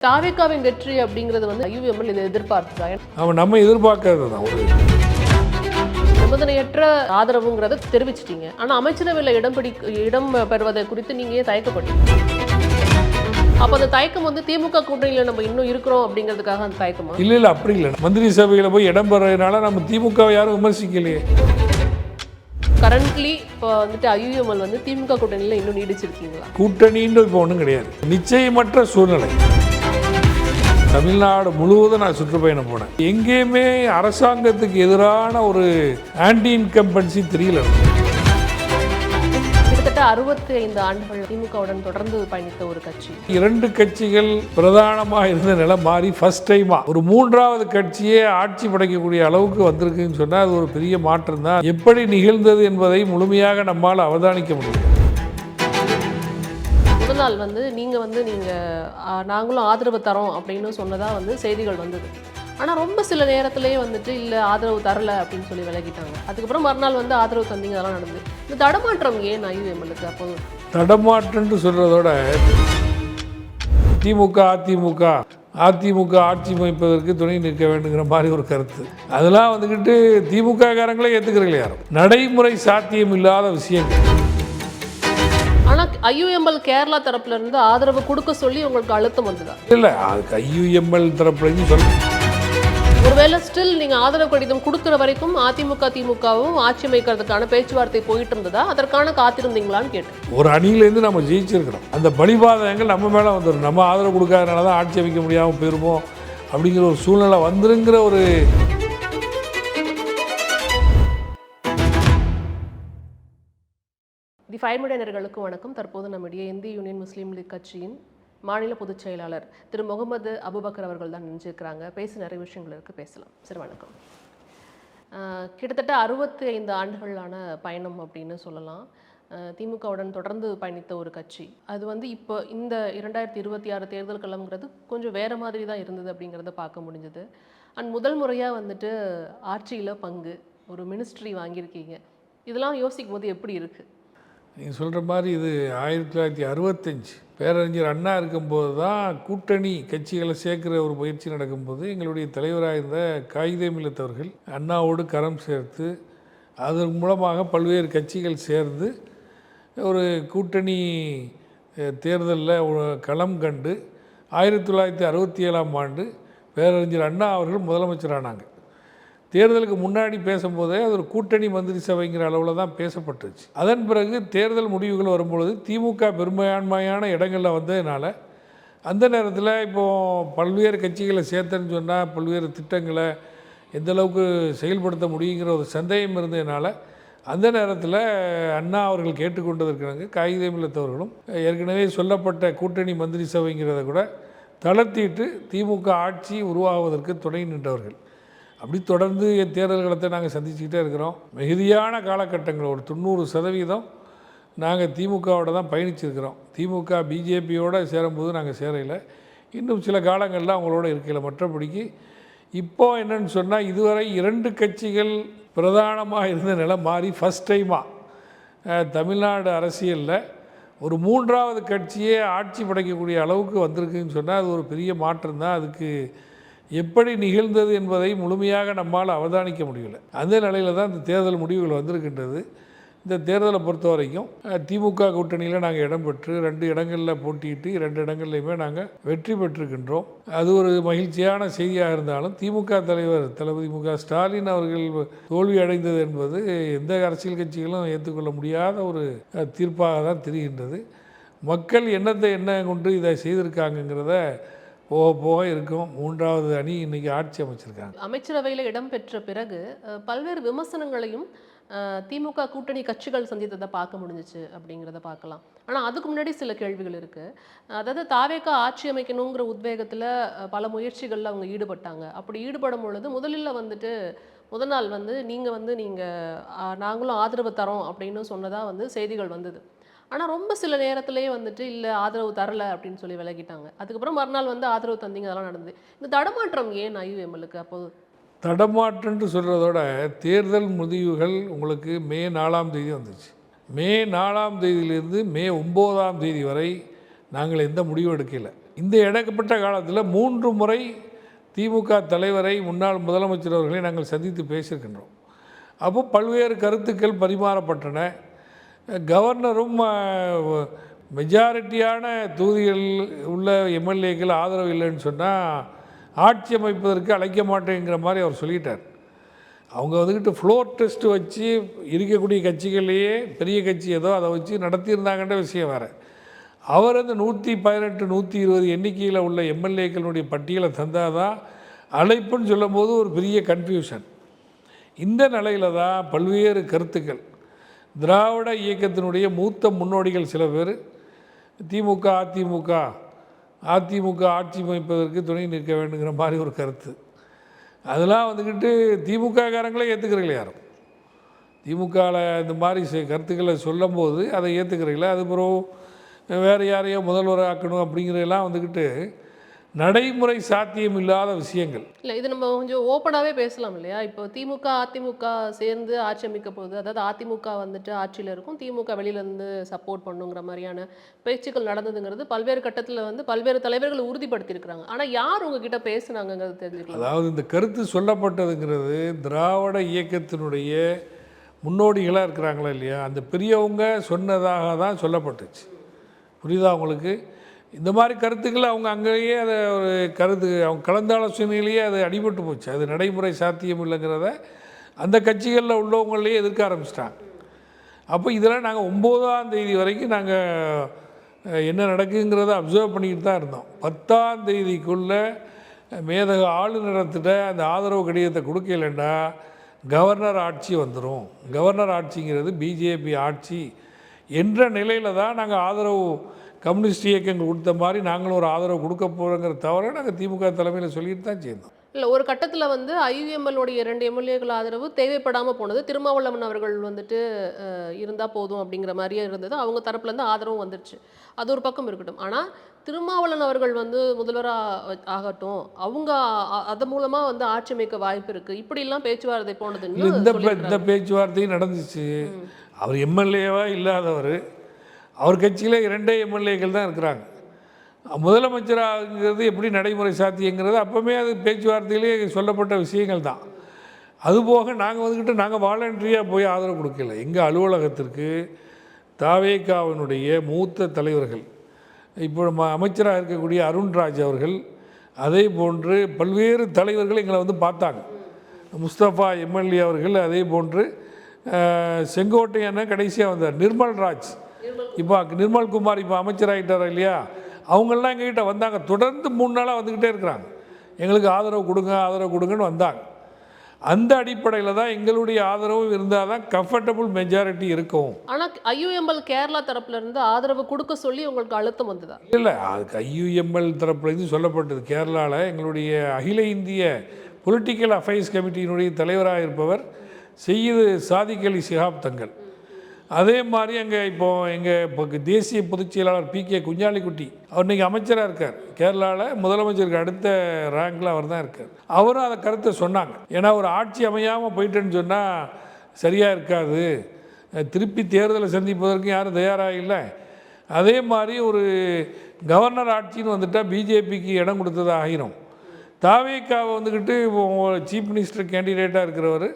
தாவேக்காவின் வெற்றி அப்படிங்கிறது வந்து ஐயுஎம்எல் இதை எதிர்பார்த்தா? அவன் நம்ம எதிர்பார்க்கறது தான் ஒரு நிபந்தனையற்ற ஆதரவுங்கிறத தெரிவிச்சிட்டீங்க. ஆனா அமைச்சரவையில் இடம் பெறுவதை குறித்து நீங்க ஏன் தயக்கப்பட்டீங்க? அப்ப அந்த தயக்கம் வந்து திமுக கூட்டணியில நம்ம இன்னும் இருக்கிறோம் அப்படிங்கிறதுக்காக அந்த தயக்கமா? இல்ல அப்படி இல்லை. மந்திரி சபையில் போய் இடம் பெறதுனால நம்ம திமுகவை யாரும் விமர்சிக்கலையே. கரண்ட்லி இப்போ வந்துட்டு ஐயுஎம்எல் வந்து திமுக கூட்டணியில இன்னும் நீடிச்சிருக்கீங்களா? கூட்டணின்னு இப்போ ஒன்றும் கிடையாது. நிச்சயமற்ற சூழ்நிலை. தமிழ்நாடு முழுவதும் நான் சுற்றுப்பயணம் போனேன். எங்கேயுமே அரசாங்கத்துக்கு எதிரான ஒரு ஆன்டி இன்கம்பன்சி தெரியல. கிட்டத்தட்ட 65 ஆண்டுகள் திமுகவுடன் தொடர்ந்து பயணித்த ஒரு கட்சி. 2 கட்சிகள் பிரதானமாக இருந்த நிலை மாறி ஃபர்ஸ்ட் டைமா ஒரு 3வது கட்சியே ஆட்சி படைக்கக்கூடிய அளவுக்கு வந்திருக்குன்னு சொன்னால் அது ஒரு பெரிய மாற்றம் தான். எப்படி நிகழ்ந்தது என்பதை முழுமையாக நம்மால் அவதானிக்க முடியும். முதல் நாள் வந்து நாங்களும் ஆதரவு தரோம் அப்படின்னு சொன்னதாக வந்து செய்திகள் வந்தது. ஆனால் ரொம்ப சில நேரத்திலேயே வந்துட்டு இல்லை ஆதரவு தரலை அப்படின்னு சொல்லி விலகிட்டாங்க. அதுக்கப்புறம் மறுநாள் வந்து ஆதரவு தந்தீங்க, அதெல்லாம் நடந்து. இந்த தடமாற்றம் ஏன் ஐயுஎம்எல்லுக்கு? அப்போ தடமாற்றம்னு சொல்கிறதோட அதிமுக ஆட்சி அமைப்பதற்கு துணை நிற்க வேண்டுங்கிற மாதிரி ஒரு கருத்து. அதெல்லாம் வந்துக்கிட்டு திமுக காரங்களே ஏற்றுக்கிறீங்களே யாரும். நடைமுறை சாத்தியம் இல்லாத விஷயங்கள். ஆனால் ஐயுஎம்எல் கேரளா தரப்புல இருந்து ஆதரவு கொடுக்க சொல்லி உங்களுக்கு அழுத்தம் வந்ததா? இல்லை, அதுக்கு ஐயுஎம்எல் தரப்புலன்னு சொல்ல. ஒருவேளை ஸ்டில் நீங்க ஆதரவு கடிதம் கொடுக்குற வரைக்கும் திமுகவும் ஆட்சி அமைக்கிறதுக்கான பேச்சுவார்த்தை போயிட்டு இருந்ததா? அதற்கான காத்திருந்தீங்களான்னு கேட்டேன். ஒரு அணியிலேருந்து நம்ம ஜெயிச்சிருக்கிறோம். அந்த பலிபாதகங்கள் நம்ம மேலே வந்துடும். நம்ம ஆதரவு கொடுக்காதனால தான் ஆட்சி அமைக்க முடியாமல் போயிருமோ அப்படிங்கிற ஒரு சூழ்நிலை வந்துருங்கிற ஒரு தி ஃபயர் மீடியா நேயர்களுக்கு வணக்கம். தற்போது நம்முடைய இந்திய யூனியன் முஸ்லீம் லீக் கட்சியின் மாநில பொதுச் செயலாளர் திரு முகமது அபுபக்கர் அவர்கள் தான் நினைச்சிருக்கிறாங்க. நிறைய விஷயங்கள் இருக்குது, பேசலாம். சரி, வணக்கம். கிட்டத்தட்ட 65 ஆண்டுகளான பயணம் அப்படின்னு சொல்லலாம். திமுகவுடன் தொடர்ந்து பயணித்த ஒரு கட்சி. அது வந்து இப்போ இந்த 2026 தேர்தல் களம்ங்கிறது கொஞ்சம் வேறு மாதிரி தான் இருந்தது அப்படிங்கிறத பார்க்க முடிஞ்சது. முதல் முறையாக வந்துட்டு ஆட்சியில் பங்கு, ஒரு மினிஸ்ட்ரி வாங்கியிருக்கீங்க. இதெல்லாம் யோசிக்கும் போது எப்படி இருக்குது? நீங்கள் சொல்கிற மாதிரி இது 1965 பேரறிஞர் அண்ணா இருக்கும்போது தான் கூட்டணி கட்சிகளை சேர்க்கிற ஒரு முயற்சி நடக்கும்போது எங்களுடைய தலைவராக இருந்த காயிதே மில்லத் அவர்கள் அண்ணாவோடு கரம் சேர்த்து அதன் மூலமாக பல்வேறு கட்சிகள் சேர்ந்து ஒரு கூட்டணி தேர்தலில் களம் கண்டு 1967ஆம் ஆண்டு பேரறிஞர் அண்ணா அவர்கள் முதலமைச்சரானாங்க. தேர்தலுக்கு முன்னாடி பேசும்போதே அது ஒரு கூட்டணி மந்திரி சபைங்கிற அளவில் தான் பேசப்பட்டுச்சு. அதன் பிறகு தேர்தல் முடிவுகள் வரும்பொழுது திமுக பெரும்பான்மையான இடங்களில் வந்ததுனால அந்த நேரத்தில் இப்போது பல்வேறு கட்சிகளை சேர்த்தேன்னு சொன்னால் பல்வேறு திட்டங்களை எந்தளவுக்கு செயல்படுத்த முடியுங்கிற ஒரு சந்தேகம் இருந்ததுனால அந்த நேரத்தில் அண்ணா அவர்கள் கேட்டுக்கொண்டதற்காக காயிதே மில்லத் அவர்களும் ஏற்கனவே சொல்லப்பட்ட கூட்டணி மந்திரி சபைங்கிறத கூட தளர்த்திட்டு திமுக ஆட்சி உருவாகுவதற்கு துணை நின்றவர்கள். அப்படி தொடர்ந்து தேர்தல் களத்தை நாங்கள் சந்திச்சுக்கிட்டே இருக்கிறோம். மிகுதியான காலகட்டங்கள் ஒரு 90% நாங்கள் திமுகவோட தான் பயணிச்சிருக்கிறோம். திமுக பிஜேபியோடு சேரும்போது நாங்கள் சேரையில், இன்னும் சில காலங்களில் அவங்களோட இருக்கையில். மற்றபடிக்கு இப்போது என்னென்னு சொன்னால் இதுவரை 2 கட்சிகள் பிரதானமாக இருந்த நிலை மாறி ஃபஸ்ட் டைமாக தமிழ்நாடு அரசியலில் ஒரு 3வது கட்சியே ஆட்சி படைக்கக்கூடிய அளவுக்கு வந்திருக்குன்னு சொன்னால் அது ஒரு பெரிய மாற்றம் தான். அதுக்கு எப்படி நிகழ்ந்தது என்பதை முழுமையாக நம்மால் அவதானிக்க முடியல. அந்த நிலையில் தான் இந்த தேர்தல் முடிவுகள் வந்திருக்கின்றது. இந்த தேர்தலை பொறுத்த வரைக்கும் திமுக கூட்டணியில் நாங்கள் இடம் பெற்று 2 இடங்களில் போட்டியிட்டு 2 இடங்கள்லையுமே நாங்கள் வெற்றி பெற்றிருக்கின்றோம். அது ஒரு மகிழ்ச்சியான செய்தியாக இருந்தாலும் திமுக தலைவர் தளபதி மு க ஸ்டாலின் அவர்கள் தோல்வி அடைந்தது என்பது எந்த அரசியல் கட்சிகளும் ஏற்றுக்கொள்ள முடியாத ஒரு தீர்ப்பாக தான் தெரிகின்றது. மக்கள் என்ன கொண்டு இதை செய்திருக்காங்கங்கிறத போக இருக்கும். 3வது அணி இன்றைக்கி ஆட்சி அமைச்சிருக்காங்க. அமைச்சரவையில் இடம்பெற்ற பிறகு பல்வேறு விமர்சனங்களையும் திமுக கூட்டணி கட்சிகள் சந்தித்ததை பார்க்க முடிஞ்சிச்சு அப்படிங்கிறத பார்க்கலாம். ஆனால் அதுக்கு முன்னாடி சில கேள்விகள் இருக்குது. அதாவது தாவேக்கா ஆட்சி அமைக்கணுங்கிற உத்வேகத்தில் பல முயற்சிகளில் அவங்க ஈடுபட்டாங்க. அப்படி ஈடுபடும் பொழுது முதல் நாள் வந்து நாங்களும் ஆதரவு தரோம் அப்படின்னு சொன்னதாக வந்து செய்திகள் வந்தது. ஆனால் ரொம்ப சில நேரத்திலேயே வந்துட்டு இல்லை ஆதரவு தரலை அப்படின்னு சொல்லி விலகிட்டாங்க. அதுக்கப்புறம் மறுநாள் வந்து ஆதரவு தந்தீங்க, அதெல்லாம் நடந்து. இந்த தடமாற்றம் ஏன் ஐயுஎம்எல்லுக்கு? அப்போது தடமாற்றம்னு சொல்கிறதோட தேர்தல் முடிவுகள் உங்களுக்கு மே 4ஆம் தேதி வந்துச்சு. மே 4ஆம் தேதியிலிருந்து மே 9ஆம் தேதி வரை நாங்கள் எந்த முடிவும் எடுக்கலை. இந்த இடைப்பட்ட காலத்தில் 3 முறை திமுக தலைவரை முன்னாள் முதலமைச்சர் அவர்களை நாங்கள் சந்தித்து பேசியிருக்கின்றோம். அப்போ பல்வேறு கருத்துக்கள் பரிமாறப்பட்டன. கவர்னரும் மெஜாரிட்டியான தொகுதிகள் உள்ள எம்எல்ஏக்கள் ஆதரவு இல்லைன்னு சொன்னால் ஆட்சி அமைப்பதற்கு அழைக்க மாட்டேங்கிற மாதிரி அவர் சொல்லிட்டார். அவங்க வந்துக்கிட்டு ஃப்ளோர் டெஸ்ட் வச்சு இருக்கக்கூடிய கட்சிகள்லேயே பெரிய கட்சி ஏதோ அதை வச்சு நடத்தியிருந்தாங்கன்ற விஷயம் வேறு. அவர் அந்த 118 120 எண்ணிக்கையில் உள்ள எம்எல்ஏக்களுடைய பட்டியலை தந்தால் தான் அழைப்புன்னு சொல்லும் போது ஒரு பெரிய கன்ஃபியூஷன். இந்த நிலையில் தான் பல்வேறு கருத்துக்கள் திராவிட இயக்கத்தினுடைய மூத்த முன்னோடிகள் சில பேர் திமுக அதிமுக ஆட்சி அமைப்பதற்கு துணை நிற்க வேண்டுங்கிற மாதிரி ஒரு கருத்து. அதெல்லாம் வந்துக்கிட்டு திமுககாரங்களே ஏற்றுக்கிறீங்களே யாரும். திமுகவில் இந்த மாதிரி கருத்துக்களை சொல்லும் போது அதை ஏற்றுக்கிறீங்களா, அது பிறகு வேறு யாரையோ முதல்வர் ஆக்கணும் அப்படிங்கிறதெல்லாம் வந்துக்கிட்டு நடைமுறை சாத்தியம் இல்லாத விஷயங்கள். இல்லை, இது நம்ம கொஞ்சம் ஓப்பனாகவே பேசலாம் இல்லையா? இப்போ திமுக அதிமுக சேர்ந்து ஆட்சி அமைக்க போகுது, அதாவது அதிமுக வந்துட்டு ஆட்சியில் இருக்கும், திமுக வெளியிலேருந்து சப்போர்ட் பண்ணுங்கிற மாதிரியான பேச்சுக்கள் நடந்ததுங்கிறது பல்வேறு கட்டத்தில் வந்து பல்வேறு தலைவர்கள் உறுதிப்படுத்தியிருக்கிறாங்க. ஆனால் யார் உங்ககிட்ட பேசுனாங்கிறது தெரிஞ்சுக்கலாம். அதாவது இந்த கருத்து சொல்லப்பட்டதுங்கிறது திராவிட இயக்கத்தினுடைய முன்னோடிகளாக இருக்கிறாங்களா இல்லையா, அந்த பெரியவங்க சொன்னதாக தான் சொல்லப்பட்டுச்சு. புரியுதா உங்களுக்கு? இந்த மாதிரி கருத்துக்கள் அவங்க அங்கேயே அதை ஒரு கருத்து அவங்க கலந்தாலோசனையிலேயே அது அடிபட்டு போச்சு. அது நடைமுறை சாத்தியம் இல்லைங்கிறத அந்த கட்சிகளில் உள்ளவங்களே எதிர்க்க ஆரம்பிச்சிட்டாங்க. அப்போ இதெல்லாம் நாங்கள் 9ஆம் தேதி வரைக்கும் நாங்கள் என்ன நடக்குங்கிறத அப்சர்வ் பண்ணிக்கிட்டு தான் இருந்தோம். 10ஆம் தேதிக்குள்ளே மேதக ஆளுநரத்திட்ட அந்த ஆதரவு கடிதத்தை கொடுக்கலன்னா கவர்னர் ஆட்சி வந்துடும். கவர்னர் ஆட்சிங்கிறது பிஜேபி ஆட்சி என்ற நிலையில் தான் நாங்கள் ஆதரவு கம்யூனிஸ்ட் இயக்கங்கள் கொடுத்த மாதிரி நாங்களும் ஒரு ஆதரவு கொடுக்க போகிறோங்கிற தவிர நாங்கள் திமுக தலைமையில் சொல்லிட்டு தான் சேர்ந்தோம். இல்லை, ஒரு கட்டத்தில் வந்து ஐயுஎம்எல்லுடைய 2 எம்எல்ஏக்கள் ஆதரவு தேவைப்படாமல் போனது. திருமாவளவன் அவர்கள் வந்துட்டு இருந்தால் போதும் அப்படிங்கிற மாதிரியே இருந்தது. அவங்க தரப்புலேருந்து ஆதரவும் வந்துடுச்சு. அது ஒரு பக்கம் இருக்கட்டும். ஆனால் திருமாவளவன் அவர்கள் வந்து முதல்வராக ஆகட்டும், அவங்க அது மூலமாக வந்து ஆட்சி அமைக்க வாய்ப்பு இருக்குது, இப்படிலாம் பேச்சுவார்த்தை போனதுன்னு இந்த பேச்சுவார்த்தையும் நடந்துச்சு. அவர் எம்எல்ஏவாக இல்லாதவர், அவர் கட்சியில் 2 எம்எல்ஏக்கள் தான் இருக்கிறாங்க. முதலமைச்சராகிறது எப்படி நடைமுறை சாத்தியங்கிறது அப்போவுமே அது பேச்சுவார்த்தையிலே சொல்லப்பட்ட விஷயங்கள் தான். அதுபோக நாங்கள் வந்துக்கிட்டு நாங்கள் வாலண்டரியாக போய் ஆதரவு கொடுக்கல. எங்கள் அலுவலகத்திற்கு தாவேகாவினுடைய மூத்த தலைவர்கள், இப்போ அமைச்சராக இருக்கக்கூடிய அருண்ராஜ் அவர்கள், அதே போன்று பல்வேறு தலைவர்கள் எங்களை வந்து பார்த்தாங்க. முஸ்தபா எம்எல்ஏ அவர்கள், அதே போன்று செங்கோட்டையான கடைசியாக வந்தார் நிர்மல்ராஜ், இப்போ நிர்மல்குமார் இப்போ அமைச்சராகிட்டார் இல்லையா, அவங்கெல்லாம் எங்ககிட்ட வந்தாங்க. தொடர்ந்து 3 நாளாக வந்துக்கிட்டே இருக்கிறாங்க. எங்களுக்கு ஆதரவு கொடுங்கன்னு வந்தாங்க. அந்த அடிப்படையில் தான் எங்களுடைய ஆதரவு இருந்தால் தான் கம்ஃபர்டபுள் மெஜாரிட்டி இருக்கும். ஆனால் ஐயுஎம்எல் கேரளா தரப்புலேருந்து ஆதரவு கொடுக்க சொல்லி உங்களுக்கு அழுத்தம் வந்ததா? இல்லை, அதுக்கு ஐயுஎம்எல் தரப்புலேருந்து சொல்லப்பட்டது. கேரளாவில் எங்களுடைய அகில இந்திய பொலிட்டிக்கல் அஃபேர்ஸ் கமிட்டியினுடைய தலைவராக இருப்பவர் செய்து சாதிக் அலி சிஹாப் தங்கள். அதே மாதிரி அங்கே இப்போ தேசிய பொதுச் செயலாளர் PK குஞ்சாலிக்குட்டி, அவர் இன்றைக்கி அமைச்சராக இருக்கார். கேரளாவில் முதலமைச்சருக்கு அடுத்த ரேங்கில் அவர் தான் இருக்கார். அவரும் அதை கருத்தை சொன்னாங்க. ஏன்னா ஒரு ஆட்சி அமையாமல் போயிட்டேன்னு சொன்னால் சரியாக இருக்காது, திருப்பி தேர்தலை சந்திப்பதற்கு யாரும் தயாராக இல்லை. அதே மாதிரி ஒரு கவர்னர் ஆட்சின்னு வந்துட்டால் பிஜேபிக்கு இடம் கொடுத்தது ஆகிரும். தாவேகாவை வந்துக்கிட்டு சீஃப் மினிஸ்டர் கேண்டிடேட்டாக இருக்கிறவர்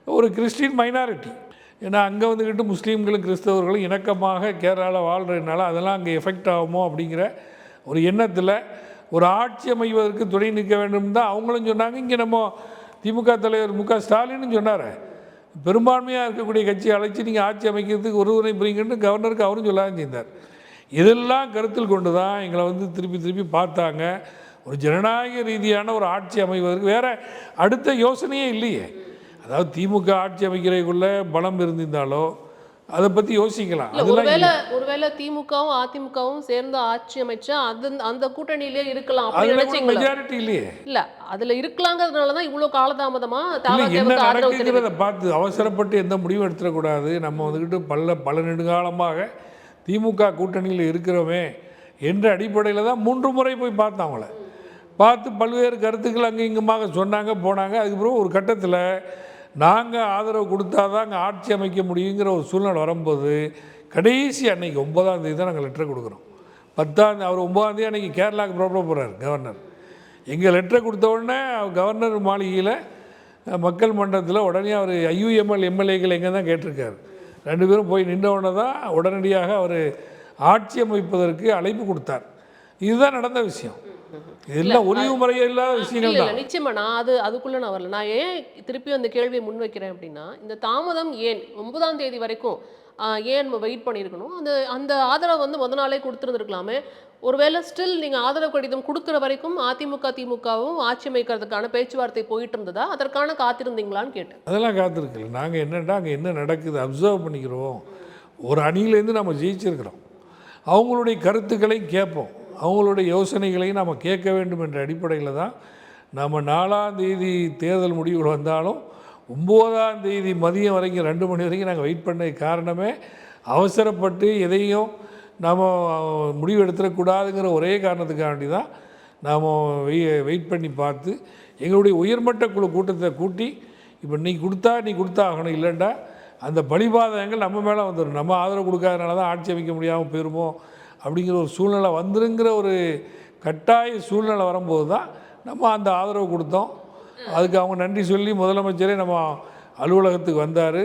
ஒரு கிறிஸ்டின் மைனாரிட்டி. ஏன்னா அங்கே வந்துக்கிட்டு முஸ்லீம்களும் கிறிஸ்தவர்களும் இணக்கமாக கேரளாவில் வாழ்கிறதுனால அதெல்லாம் அங்கே எஃபெக்ட் ஆகுமோ அப்படிங்கிற ஒரு எண்ணத்தில் ஒரு ஆட்சி அமைவதற்கு துணை நிற்க வேண்டும் தான் அவங்களும் சொன்னாங்க. இங்கே நம்ம திமுக தலைவர் மு க ஸ்டாலின்னு சொன்னார், பெரும்பான்மையாக இருக்கக்கூடிய கட்சியை அழைச்சி நீங்கள் ஆட்சி அமைக்கிறதுக்கு உறுதுணை புரியுங்கன்னு கவர்னருக்கு அவரும் சொல்லாமல் செய்தார். இதெல்லாம் கருத்தில் கொண்டு தான் எங்களை வந்து திருப்பி பார்த்தாங்க. ஒரு ஜனநாயக ரீதியான ஒரு ஆட்சி அமைவதற்கு வேறு அடுத்த யோசனையே இல்லையே. அதாவது திமுக ஆட்சி அமைக்கிறதுக்குள்ள பலம் இருந்திருந்தாலோ அதை பற்றி யோசிக்கலாம். ஒருவேளை திமுகவும் அதிமுகவும் சேர்ந்து ஆட்சி அமைச்சா அந்த கூட்டணியிலே இருக்கலாம், மெஜாரிட்டி இல்லையே. இல்லை, அதில் இருக்கலாங்கிறதுனால தான் இவ்வளோ காலதாமதமாக என்ன நடக்குங்கிறத பார்த்து அவசரப்பட்டு எந்த முடிவும் எடுத்துடக்கூடாது. நம்ம வந்துக்கிட்டு பல நெடுங்காலமாக திமுக கூட்டணியில் இருக்கிறோமே என்ற அடிப்படையில் தான் 3 முறை போய் பார்த்தோம். அவங்கள பார்த்து பல்வேறு கருத்துக்கள் அங்கே இங்குமாக சொன்னாங்க, போனாங்க. அதுக்கப்புறம் ஒரு கட்டத்தில் நாங்கள் ஆதரவு கொடுத்தா தான் அங்கே ஆட்சி அமைக்க முடியுங்கிற ஒரு சூழ்நிலை வரும்போது கடைசி அன்னைக்கு 9ஆம் தேதி தான் நாங்கள் லெட்டர் கொடுக்குறோம். அவர் 9ஆம் தேதி அன்றைக்கி கேரளாவுக்கு புறப்பட போகிறார் கவர்னர். எங்கள் லெட்டரை கொடுத்த உடனே கவர்னர் மாளிகையில் மக்கள் மன்றத்தில் உடனே அவர் ஐயுஎம்எல் எம்எல்ஏக்கள் எங்கே தான் கேட்டிருக்காரு. 2 பேரும் போய் நின்ற உடனே தான் உடனடியாக அவர் ஆட்சி அமைப்பதற்கு அழைப்பு கொடுத்தார். இதுதான் நடந்த விஷயம். இதெல்லாம் ஒளிவு முறையே இல்லாத விஷயங்கள் இல்ல தான். நிச்சயமா நான் அதுக்குள்ள நான் வரல. நான் ஏன் திருப்பி அந்த கேள்வியை முன்வைக்கிறேன் அப்படின்னா, இந்த தாமதம் ஏன் 9ஆம் தேதி வரைக்கும் ஏன் நம்ம வெயிட் பண்ணியிருக்கணும்? அந்த அந்த ஆதரவு வந்து முத நாளே கொடுத்துருந்துருக்கலாமே. ஒருவேளை ஸ்டில் நீங்கள் ஆதரவு கடிதம் கொடுக்குற வரைக்கும் அதிமுக திமுகவும் ஆட்சி அமைக்கிறதுக்கான பேச்சுவார்த்தை போயிட்டு இருந்ததா, அதற்கான காத்திருந்தீங்களான்னு கேட்டேன். அதெல்லாம் காத்திருக்கல. நாங்கள் என்னென்னா அங்கே என்ன நடக்குது அப்சர்வ் பண்ணிக்கிறோம். ஒரு அணியிலேருந்து நம்ம ஜெயிச்சிருக்கிறோம். அவங்களுடைய கருத்துக்களை கேட்போம், அவங்களுடைய யோசனைகளையும் நம்ம கேட்க வேண்டும் என்ற அடிப்படையில் தான் நம்ம 4ஆம் தேதி தேர்தல் முடிவுகள் வந்தாலும் 9ஆம் தேதி மதியம் வரைக்கும் 2 மணி வரைக்கும் நாங்கள் வெயிட் பண்ண காரணமே அவசரப்பட்டு எதையும் நாம் முடிவு எடுத்துடக்கூடாதுங்கிற ஒரே காரணத்துக்காண்டி தான் நாம் வெயிட் பண்ணி பார்த்து எங்களுடைய உயர்மட்ட குழு கூட்டத்தை கூட்டி இப்போ நீ கொடுத்தா ஆகணும், இல்லைண்டா அந்த பலிபாதகங்கள் நம்ம மேலே வந்துடும், நம்ம ஆதரவு கொடுக்காதனால தான் ஆட்சி அமைக்க முடியாமல் போயிருமோ அப்படிங்கிற ஒரு சூழ்நிலை வந்துருங்கிற ஒரு கட்டாய சூழ்நிலை வரும்போது தான் நம்ம அந்த ஆதரவு கொடுத்தோம். அதுக்கு அவங்க நன்றி சொல்லி முதலமைச்சரே நம்ம அலுவலகத்துக்கு வந்தார்.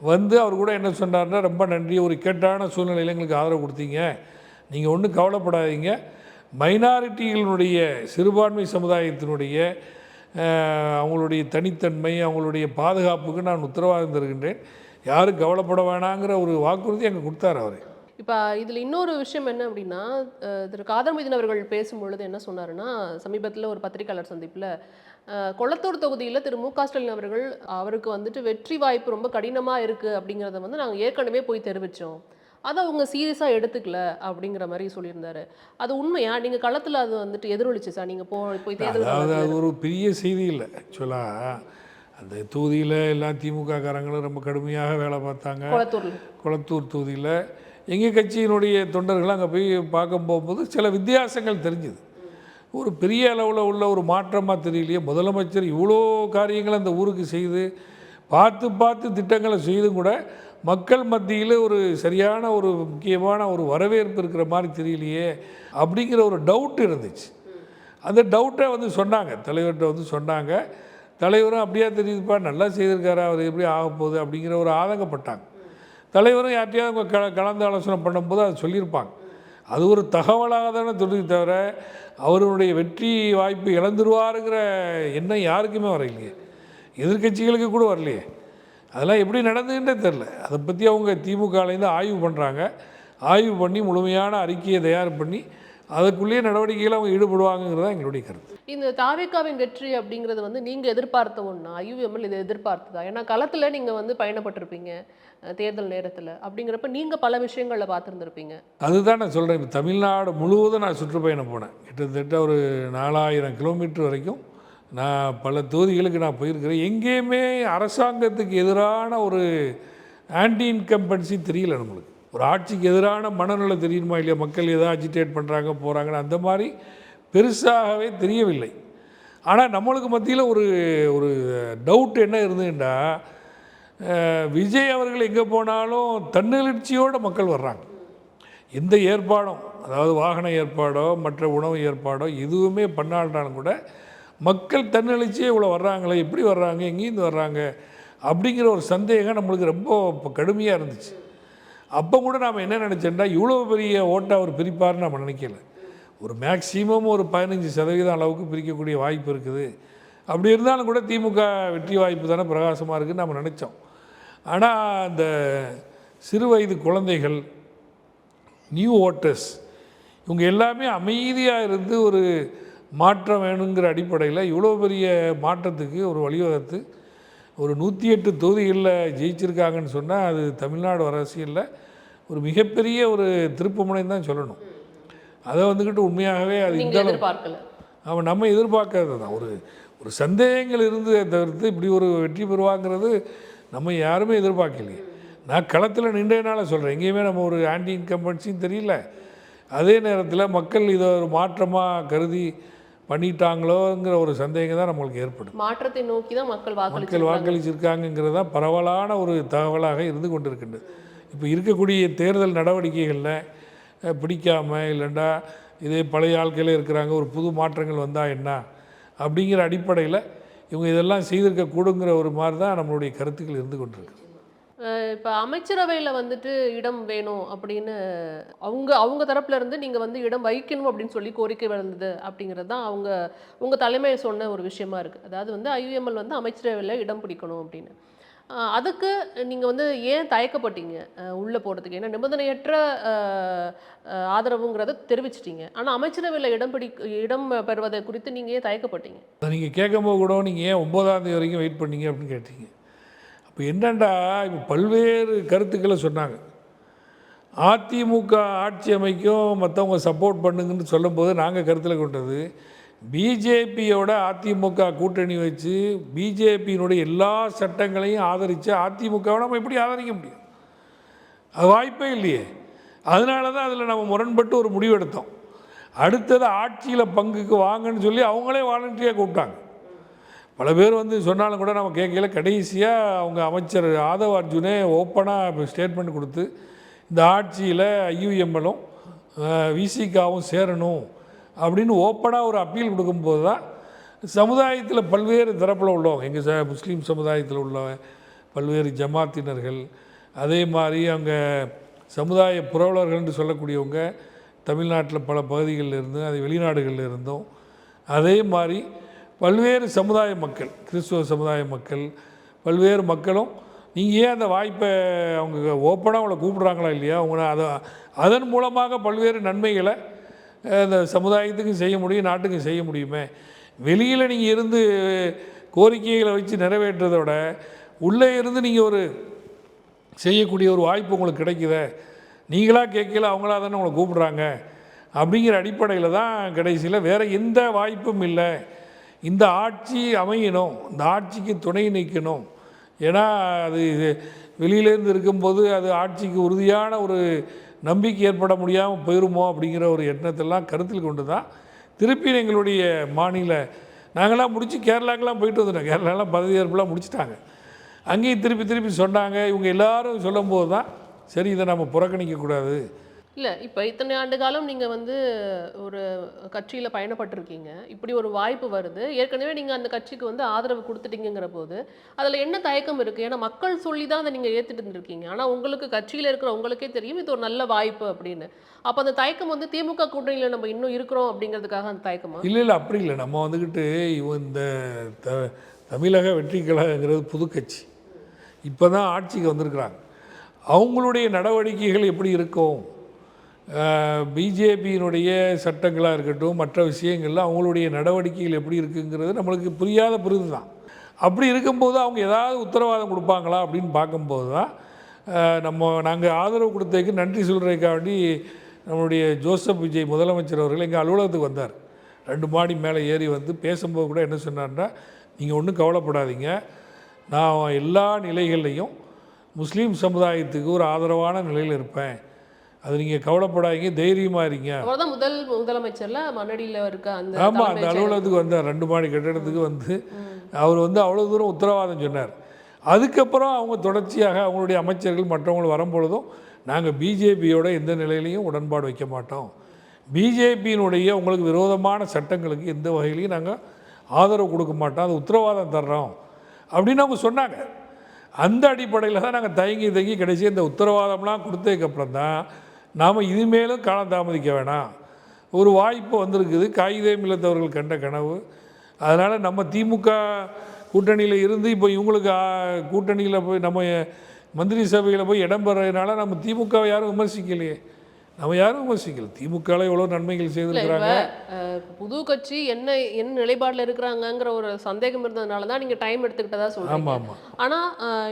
வந்து அவர் கூட என்ன சொன்னார்னா, ரொம்ப நன்றி, ஒரு இக்கட்டான சூழ்நிலையில் எங்களுக்கு ஆதரவு கொடுத்தீங்க, நீங்கள் ஒன்றும் கவலைப்படாதீங்க, மைனாரிட்டிகளுடைய சிறுபான்மை சமுதாயத்தினுடைய அவங்களுடைய தனித்தன்மை அவங்களுடைய பாதுகாப்புக்கு நான் உத்தரவாதம் தருகின்றேன், யாரும் கவலைப்பட வேணாங்கிற ஒரு வாக்குறுதி அங்கே கொடுத்தார் அவர். இப்போ இதில் இன்னொரு விஷயம் என்ன அப்படின்னா, திரு காதர் மீதின் அவர்கள் பேசும்பொழுது என்ன சொன்னாருன்னா, சமீபத்தில் ஒரு பத்திரிகையாளர் சந்திப்பில் கொளத்தூர் தொகுதியில் திரு மு க ஸ்டாலின் அவருக்கு வந்துட்டு வெற்றி வாய்ப்பு ரொம்ப கடினமாக இருக்குது அப்படிங்கிறத வந்து நாங்கள் ஏற்கனவே போய் தெரிவித்தோம், அதை அவங்க சீரியஸாக எடுத்துக்கல அப்படிங்கிற மாதிரி சொல்லியிருந்தாரு. அது உண்மையா? நீங்கள் களத்தில் அது வந்துட்டு எதிரொலிச்சு சார், நீங்கள் போய் தேர்தல் அது ஒரு பெரிய செய்தி இல்லை. ஆக்சுவலாக அந்த தொகுதியில் எல்லாம் திமுக காரங்களும் ரொம்ப கடுமையாக வேலை பார்த்தாங்க. கொளத்தூர் தொகுதியில் எங்கள் கட்சியினுடைய தொண்டர்கள் அங்கே போய் பார்க்க போகும்போது சில வித்தியாசங்கள் தெரிஞ்சுது. ஒரு பெரிய அளவில் உள்ள ஒரு மாற்றமாக தெரியலையே. முதலமைச்சர் இவ்வளோ காரியங்களை அந்த ஊருக்கு செய்து பார்த்து திட்டங்களை செய்தும் கூட மக்கள் மத்தியில் ஒரு சரியான ஒரு முக்கியமான ஒரு வரவேற்பு இருக்கிற மாதிரி தெரியலையே அப்படிங்கிற ஒரு டவுட் இருந்துச்சு. அந்த டவுட்டை வந்து சொன்னாங்க, தலைவர்கிட்ட வந்து சொன்னாங்க. தலைவரும் அப்படியே தெரியுதுப்பா, நல்லா செய்திருக்காரு, அவர் எப்படி ஆக போகுது அப்படிங்கிற ஒரு ஆதங்கப்பட்டாங்க. தலைவரும் யார்ட்டையாவது அவங்க கலந்து ஆலோசனை பண்ணும்போது அதை சொல்லியிருப்பாங்க. அது ஒரு தகவலாக தானே தெரியுது தவிர அவருடைய வெற்றி வாய்ப்பு இழந்துருவாருங்கிற எண்ணம் யாருக்குமே வரலையே, எதிர்கட்சிகளுக்கு கூட வரலையே. அதெல்லாம் எப்படி நடந்துகிட்டே தெரில. அதை பற்றி அவங்க திமுகலேருந்து ஆய்வு பண்ணுறாங்க. ஆய்வு பண்ணி முழுமையான அறிக்கையை தயார் பண்ணி அதுக்குள்ளேயே நடவடிக்கைகள் அவங்க ஈடுபடுவாங்கிறதா எங்களுடைய கருத்து. இந்த தாவேக்காவின் வெற்றி அப்படிங்கிறது வந்து நீங்கள் எதிர்பார்த்த ஒன்றா? ஐயுஎம்எல் இதை எதிர்பார்த்ததா? ஏன்னா களத்தில் நீங்கள் வந்து பயணப்பட்டிருப்பீங்க தேர்தல் நேரத்தில், அப்படிங்கிறப்ப நீங்கள் பல விஷயங்களில் பார்த்துருந்துருப்பீங்க. அதுதான் நான் சொல்கிறேன். இப்போ தமிழ்நாடு முழுவதும் நான் சுற்றுப்பயணம் போனேன். கிட்டத்தட்ட ஒரு 4000 கிலோமீட்டர் வரைக்கும் நான் பல தொகுதிகளுக்கு நான் போயிருக்கிறேன். எங்கேயுமே அரசாங்கத்துக்கு எதிரான ஒரு ஆன்டி இன்கம்பன்சி தெரியல நம்மளுக்கு. ஒரு ஆட்சிக்கு எதிரான மனநிலை தெரியுமா இல்லையா, மக்கள் எதாவது அஜிடேட் பண்ணுறாங்க போகிறாங்கன்னு அந்த மாதிரி பெருசாகவே தெரியவில்லை. ஆனால் நம்மளுக்கு மத்தியில் ஒரு ஒரு டவுட் என்ன இருந்ததுன்னா, விஜய் அவர்கள் எங்கே போனாலும் தன்னெழுச்சியோடு மக்கள் வர்றாங்க. எந்த ஏற்பாடும், அதாவது வாகன ஏற்பாடோ மற்ற உணவு ஏற்பாடோ எதுவுமே பண்ணாலும் கூட மக்கள் தன்னெழுச்சியே இவ்வளோ வர்றாங்களே, எப்படி வர்றாங்க, எங்கேருந்து வர்றாங்க அப்படிங்கிற ஒரு சந்தேகம் நம்மளுக்கு ரொம்ப கடுமையாக இருந்துச்சு. அப்போ கூட நாம் என்ன நினச்சோன்னா, இவ்வளோ பெரிய ஓட்டை அவர் பிரிப்பார்னு நம்ம நினைக்கல. ஒரு மேக்சிமம் ஒரு 15% அளவுக்கு பிரிக்கக்கூடிய வாய்ப்பு இருக்குது. அப்படி இருந்தாலும் கூட திமுக வெற்றி வாய்ப்பு தானே பிரகாசமாக இருக்குதுன்னு நம்ம நினச்சோம். ஆனால் அந்த சிறு வயது குழந்தைகள், நியூ ஓட்டர்ஸ், இவங்க எல்லாமே அமைதியாக இருந்து ஒரு மாற்றம் வேணுங்கிற அடிப்படையில் இவ்வளோ பெரிய மாற்றத்துக்கு ஒரு வழிவகுத்து ஒரு 108 தொகுதிகளில் ஜெயிச்சிருக்காங்கன்னு சொன்னால் அது தமிழ்நாடு அரசியலில் ஒரு மிகப்பெரிய ஒரு திருப்புமுனைன்னு தான் சொல்லணும். அதை வந்துக்கிட்டு உண்மையாகவே அது இந்த எதிர்பார்க்கல. அவன் நம்ம எதிர்பார்க்கறது தான். ஒரு சந்தேகங்கள் இருந்து தவிர்த்து இப்படி ஒரு வெற்றி பெறுவாங்கிறது நம்ம யாருமே எதிர்பார்க்கலையே. நான் களத்தில் நின்றதுனால சொல்கிறேன், எங்கேயுமே நம்ம ஒரு ஆன்டி இன்கம்பன்சின்னு தெரியல. அதே நேரத்தில் மக்கள் இதை ஒரு மாற்றமாக கருதி பண்ணிட்டாங்களோங்கிற ஒரு சந்தேகம் தான் நம்மளுக்கு ஏற்படும். மாற்றத்தை நோக்கி தான் மக்கள் வாக்களிச்சிருக்காங்கிறது தான் பரவலான ஒரு தகவலாக இருந்து கொண்டிருக்கின்றது. இப்போ இருக்கக்கூடிய தேர்தல் நடவடிக்கைகளில் பிடிக்காம இல்லைண்டா இதே பழைய ஆட்களே இருக்கிறாங்க, ஒரு புது மாற்றங்கள் வந்தால் என்ன அப்படிங்கிற அடிப்படையில் இவங்க இதெல்லாம் செய்திருக்கக்கூடுங்கிற ஒரு மாதிரி தான் நம்மளுடைய கருத்துக்கள் இருந்து கொண்டிருக்கு. இப்போ அமைச்சரவையில் வந்துட்டு இடம் வேணும் அப்படின்னு அவங்க அவங்க தரப்புல இருந்து நீங்கள் வந்து இடம் வைக்கணும் அப்படின்னு சொல்லி கோரிக்கை வந்தது அப்படிங்கிறது தான் உங்கள் தலைமை சொன்ன ஒரு விஷயமா இருக்குது. அதாவது வந்து ஐயுஎம்எல் வந்து அமைச்சரவையில் இடம் பிடிக்கணும் அப்படின்னு. அதுக்கு நீங்கள் வந்து ஏன் தயக்கப்பட்டீங்க உள்ளே போகிறதுக்கு? ஏன்னா நிபந்தனையற்ற ஆதரவுங்கிறத தெரிவிச்சிட்டீங்க. ஆனால் அமைச்சரவையில் இடம் பெறுவதை குறித்து நீங்கள் ஏன் தயக்கப்பட்டீங்க? நீங்கள் கேட்கும்போது கூட நீங்கள் ஏன் 9ஆம் தேதி வரைக்கும் வெயிட் பண்ணீங்க அப்படின்னு கேட்டீங்க. இப்போ என்னண்டா இப்போ பல்வேறு கருத்துக்களை சொன்னாங்க. அதிமுக ஆட்சி அமைக்கும் மற்றவங்க சப்போர்ட் பண்ணுங்கன்னு சொல்லும்போது நாங்கள் கருத்தில் கொண்டது, பிஜேபியோட அதிமுக கூட்டணி வச்சு பிஜேபியினுடைய எல்லா சட்டங்களையும் ஆதரித்து அதிமுகவை நம்ம எப்படி ஆதரிக்க முடியும்? அது வாய்ப்பே இல்லையே. அதனால தான் அதில் நம்ம முரண்பட்டு ஒரு முடிவு எடுத்தோம். அடுத்தது ஆட்சியில் பங்குக்கு வாங்கன்னு சொல்லி அவங்களே வாலண்டியாக கூப்பிட்டாங்க. பல பேர் வந்து சொன்னாலும் கூட நம்ம கேட்கல. கடைசியாக அவங்க அமைச்சர் ஆதவ் அர்ஜுனே ஓப்பனாக ஸ்டேட்மெண்ட் கொடுத்து இந்த ஆட்சியில் ஐயுஎம்எலும் விசிகாவும் சேரணும் அப்படின்னு ஓப்பனாக ஒரு அப்பீல் கொடுக்கும்போது தான் சமுதாயத்தில் பல்வேறு தரப்பில் உள்ளவங்க, எங்கள் முஸ்லீம் சமுதாயத்தில் உள்ள பல்வேறு ஜமாத்தினர்கள், அதே மாதிரி அங்கே சமுதாய புரவலர்கள் என்று சொல்லக்கூடியவங்க தமிழ்நாட்டில் பல பகுதிகளில் இருந்து, அது வெளிநாடுகளில் இருந்தும், அதே மாதிரி பல்வேறு சமுதாய மக்கள், கிறிஸ்துவ சமுதாய மக்கள், பல்வேறு மக்களும் நீங்கள் ஏன் அந்த வாய்ப்பை அவங்க ஓப்பனாக அவங்கள கூப்பிட்றாங்களா இல்லையா, அவங்க அதன் மூலமாக பல்வேறு நன்மைகளை இந்த சமுதாயத்துக்கும் செய்ய முடியும், நாட்டுக்கும் செய்ய முடியுமே. வெளியில் நீங்கள் இருந்து கோரிக்கைகளை வச்சு நிறைவேற்றதை விட உள்ளே இருந்து நீங்கள் ஒரு செய்யக்கூடிய ஒரு வாய்ப்பு உங்களுக்கு கிடைக்குத, நீங்களாக கேட்கல அவங்களா தானே உங்களை கூப்பிட்றாங்க அப்படிங்கிற அடிப்படையில் தான் கடைசியில் வேறு எந்த வாய்ப்பும் இல்லை. இந்த ஆட்சி அமையணும், இந்த ஆட்சிக்கு துணை நிற்கணும். ஏன்னா அது வெளியிலேருந்து இருக்கும்போது அது ஆட்சிக்கு உறுதியான ஒரு நம்பிக்கை ஏற்பட முடியாமல் போயிருமோ அப்படிங்கிற ஒரு எண்ணத்தெல்லாம் கருத்தில் கொண்டு தான் திருப்பி எங்களுடைய மாநில நாங்களாம் முடித்து கேரளாக்கெலாம் போயிட்டு வந்துட்டோம். கேரளாலாம் பதவியேற்பெலாம் முடிச்சிட்டாங்க. அங்கேயும் திருப்பி சொன்னாங்க. இவங்க எல்லாரும் சொல்லும்போது தான் சரி, இதை நம்ம புறக்கணிக்கக்கூடாது. இல்லை, இப்போ இத்தனை ஆண்டு காலம் நீங்கள் வந்து ஒரு கட்சியில் பயணப்பட்டிருக்கீங்க. இப்படி ஒரு வாய்ப்பு வருது. ஏற்கனவே நீங்கள் அந்த கட்சிக்கு வந்து ஆதரவு கொடுத்துட்டீங்கிற போது அதில் என்ன தயக்கம் இருக்குது? ஏன்னா மக்கள் சொல்லி தான் அதை நீங்கள் ஏற்றுட்டு இருந்திருக்கீங்க. ஆனால் உங்களுக்கு கட்சியில் இருக்கிற உங்களுக்கே தெரியும் இது ஒரு நல்ல வாய்ப்பு அப்படின்னு. அப்போ அந்த தயக்கம் வந்து திமுக கூட்டணியில் நம்ம இன்னும் இருக்கிறோம் அப்படிங்கிறதுக்காக அந்த தயக்கமா? இல்லை, அப்படி இல்லை. நம்ம வந்துக்கிட்டு இந்த தமிழக வெற்றி கழகங்கிறது புது கட்சி, இப்போ தான் ஆட்சிக்கு வந்திருக்கிறாங்க. அவங்களுடைய நடவடிக்கைகள் எப்படி இருக்கும், பிஜேபியினுடைய சட்டங்களாக இருக்கட்டும், மற்ற விஷயங்களில் அவங்களுடைய நடவடிக்கைகள் எப்படி இருக்குங்கிறது நம்மளுக்கு புரியாத புரிது தான். அப்படி இருக்கும்போது அவங்க ஏதாவது உத்தரவாதம் கொடுப்பாங்களா அப்படின்னு பார்க்கும்போது தான் நாங்கள் ஆதரவு கொடுத்ததுக்கு நன்றி சொல்கிறதுக்காண்டி நம்மளுடைய ஜோசப் விஜய் முதலமைச்சர் அவர்கள் எங்கள் அலுவலகத்துக்கு வந்தார். 2 மாடி மேலே ஏறி வந்து பேசும்போது கூட என்ன சொன்னார்னா, நீங்கள் ஒன்றும் கவலைப்படாதீங்க, நான் எல்லா நிலைகள்லையும் முஸ்லீம் சமுதாயத்துக்கு ஒரு ஆதரவான நிலையில் இருப்பேன், அது நீங்கள் கவலைப்படாதீங்க, தைரியமாக இருங்க. அவர்தான் முதலமைச்சர்ல மண்ணடியில் இருக்க அந்த ஆமாம், அந்த அலுவலகத்துக்கு வந்தார். 2 மாடி கட்டிடத்துக்கு வந்து அவர் வந்து அவ்வளோ தூரம் உத்தரவாதம் சொன்னார். அதுக்கப்புறம் அவங்க தொடர்ச்சியாக அவங்களுடைய அமைச்சர்கள் மற்றவங்களும் வரும்பொழுதும் நாங்கள் பிஜேபியோட எந்த நிலையிலையும் உடன்பாடு வைக்க மாட்டோம், பிஜேபியினுடைய உங்களுக்கு விரோதமான சட்டங்களுக்கு எந்த வகையிலையும் நாங்கள் ஆதரவு கொடுக்க மாட்டோம், அது உத்தரவாதம் தர்றோம் அப்படின்னு அவங்க சொன்னாங்க. அந்த அடிப்படையில் தான் நாங்கள் தயங்கி கடைசி இந்த உத்தரவாதம்லாம் கொடுத்ததுக்கப்புறம் தான் நாம் இனிமேலும் காலம் தாமதிக்க வேணாம், ஒரு வாய்ப்பு வந்திருக்குது, காகிதே மில்லத்தவர்கள் கண்ட கனவு. அதனால் நம்ம திமுக கூட்டணியில் இருந்து இப்போ இவங்களுக்கு கூட்டணியில் போய் நம்ம மந்திரி சபையில் போய் இடம் பெறதுனால நம்ம திமுகவை யாரும் விமர்சிக்கலையே, நம்ம யாரும் விமர்சிக்கல. திமுகவில் எவ்வளோ நன்மைகள் செய்திருக்கிறாங்க. புது கட்சி என்ன நிலைப்பாடில் இருக்கிறாங்கங்கிற ஒரு சந்தேகம் இருந்ததுனால தான் நீங்கள் டைம் எடுத்துக்கிட்டதா சொல்றீங்க. ஆனால்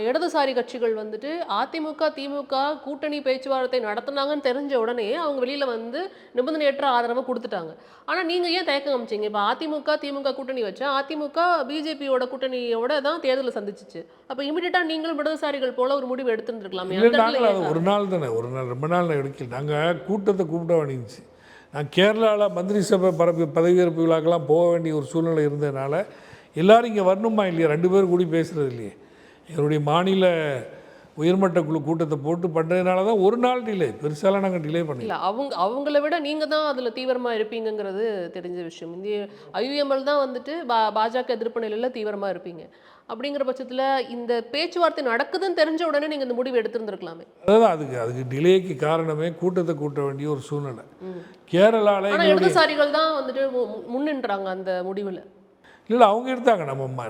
இடதுசாரி கட்சிகள் வந்துட்டு அதிமுக திமுக கூட்டணி பேச்சுவார்த்தை நடத்தினாங்கன்னு தெரிஞ்ச உடனே அவங்க வெளியில் வந்து நிபந்தனையற்ற ஆதரவை கொடுத்துட்டாங்க. ஆனால் நீங்கள் ஏன் தயக்கம் காமிச்சிங்க? இப்போ அதிமுக திமுக கூட்டணி வச்சா அதிமுக பிஜேபியோட கூட்டணியோட தான் தேர்தலை சந்திச்சிச்சு. அப்போ இமீடியட்டாக நீங்களும் இடதுசாரிகள் போல ஒரு முடிவு எடுத்துருந்துருக்கலாமே. ஒரு நாள் தானே, ஒரு நாள் ரொம்ப நாள் எடுக்கல. நாங்கள் கூட்டத்தை கூப்பிட வேண்டியிருந்துச்சு. நான் கேரளாவில் மந்திரி சபை பதவியேற்பு விழாக்கெல்லாம் போக வேண்டிய ஒரு சூழ்நிலை இருந்ததுனால எல்லோரும் இங்கே வரணுமா இல்லையா, 2 பேரும் கூடி பேசுகிறது இல்லையே. எங்களுடைய மாநில உயர்மட்ட குழு கூட்டத்தை போட்டு பண்ணுறதுனால தான் ஒரு நாள் டிலே, பெருசாலாம் நாங்கள் டிலே பண்ணல. இல்ல அவங்கள விட நீங்க தான் அதுல தீவிரமா இருப்பீங்கங்கிறது தெரிஞ்ச விஷயம். இந்திய ஐயுஎம்எல் தான் வந்துட்டு பாஜக எதிர்ப்பு நிலையில தீவிரமா இருப்பீங்க. அப்படிங்கிற பட்சத்துல இந்த பேச்சுவார்த்தை நடக்குதுன்னு தெரிஞ்ச உடனே நீங்க இந்த முடிவு எடுத்திருந்திருக்கலாமே. அதாவது அதுக்கு டிலேக்கு காரணமே கூட்டத்தை கூட்ட வேண்டிய ஒரு சூழ்நிலை. கேரளாவில் ஆனா இடதுசாரிகள் தான் வந்துட்டு முன்னின்றாங்க அந்த முடிவுல. இல்லை அவங்க எடுத்தாங்க.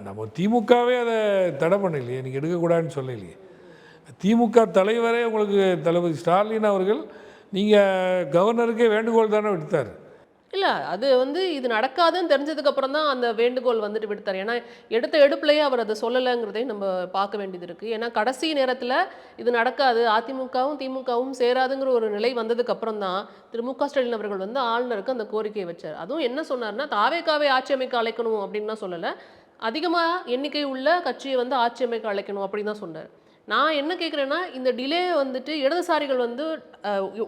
நம்ம திமுகவே அதை தடை பண்ணலையே, நீங்கள் எடுக்கக்கூடாதுன்னு சொல்லலையே. திமுக தலைவரே உங்களுக்கு தளபதி ஸ்டாலின் அவர்கள் நீங்கள் கவர்னருக்கே வேண்டுகோள் தானே விடுத்தார். இல்ல அது வந்து இது நடக்காதுன்னு தெரிஞ்சதுக்கு அப்புறம் தான் அந்த வேண்டுகோள் வந்துட்டு விடுத்தார். ஏன்னா எடுத்த எடுப்புலயே அவர் அதை சொல்லலைங்கிறதையும் நம்ம பார்க்க வேண்டியது இருக்கு. ஏன்னா கடைசி நேரத்துல இது நடக்காது, அதிமுகவும் திமுகவும் சேராதுங்கிற ஒரு நிலை வந்ததுக்கு அப்புறம் தான் திரு மு க ஸ்டாலின் அவர்கள் வந்து ஆளுநருக்கு அந்த கோரிக்கையை வச்சார். அதுவும் என்ன சொன்னார்னா தாவேக்காவை ஆட்சி அமைக்க அழைக்கணும் அப்படின்னு சொல்லலை, அதிகமாக எண்ணிக்கை உள்ள கட்சியை வந்து ஆட்சி அமைக்க அழைக்கணும் அப்படின்னு தான் சொன்னார். நான் என்ன கேட்குறேன்னா இந்த டிலே வந்துட்டு இடதுசாரிகள் வந்து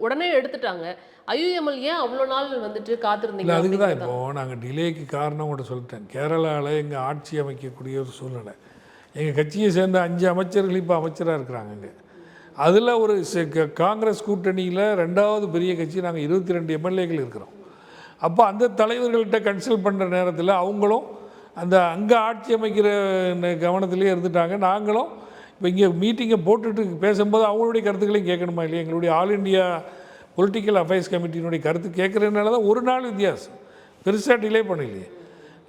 உடனே எடுத்துட்டாங்க, ஐயுஎம்எல் ஏன் அவ்வளோ நாள் வந்துட்டு காத்திருந்தீங்க? இல்லை அதுக்கு தான் இப்போது நாங்கள் டிலேக்கு காரணம் கூட சொல்லிட்டேன். கேரளாவில் எங்கள் ஆட்சி அமைக்கக்கூடிய ஒரு சூழ்நிலை. எங்கள் கட்சியை சேர்ந்த 5 அமைச்சர்கள் இப்போ அமைச்சராக இருக்கிறாங்க இங்கே. அதில் ஒரு காங்கிரஸ் கூட்டணியில் 2வது பெரிய கட்சி, நாங்கள் 22 எம்எல்ஏக்கள் இருக்கிறோம். அப்போ அந்த தலைவர்கள்ட்ட கன்சல்ட் பண்ணுற நேரத்தில் அவங்களும் அந்த அங்கே ஆட்சி அமைக்கிற கவனத்திலே இருந்துட்டாங்க. நாங்களும் இப்போ இங்கே மீட்டிங்கை போட்டுட்டு பேசும்போது அவங்களுடைய கருத்துக்களையும் கேட்கணுமா இல்லையா? எங்களுடைய ஆல் இண்டியா பொலிட்டிக்கல் அஃபேர்ஸ் கமிட்டியினுடைய கருத்து கேட்குறதுனால தான் ஒரு நாள் வித்தியாசம். பெருசாக டிலே பண்ணலையே.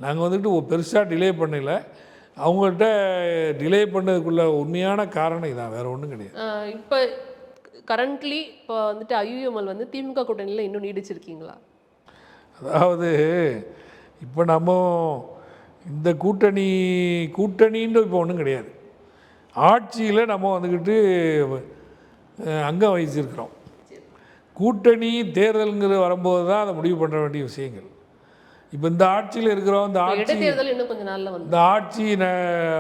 நாங்கள் வந்துட்டு பெருசாக டிலே பண்ணல. அவங்கள்ட்ட டிலே பண்ணதுக்குள்ள உண்மையான காரணம் இதான், வேறு ஒன்றும் கிடையாது. இப்போ கரண்ட்லி இப்போ வந்துட்டு ஐயுஎம்எல் வந்து திமுக கூட்டணியில் இன்னும் நீடிச்சிருக்கீங்களா? அதாவது இப்போ நம்ம இந்த கூட்டணின்னு இப்போ ஒன்றும் கிடையாது. ஆட்சியில் நம்ம வந்துக்கிட்டு அங்கம் வகிச்சிருக்கிறோம். கூட்டணி தேர்தலுங்கிற வரும்போது தான் அதை முடிவு பண்ண வேண்டிய விஷயங்கள். இப்போ இந்த ஆட்சியில் இருக்கிறோம். இந்த ஆட்சி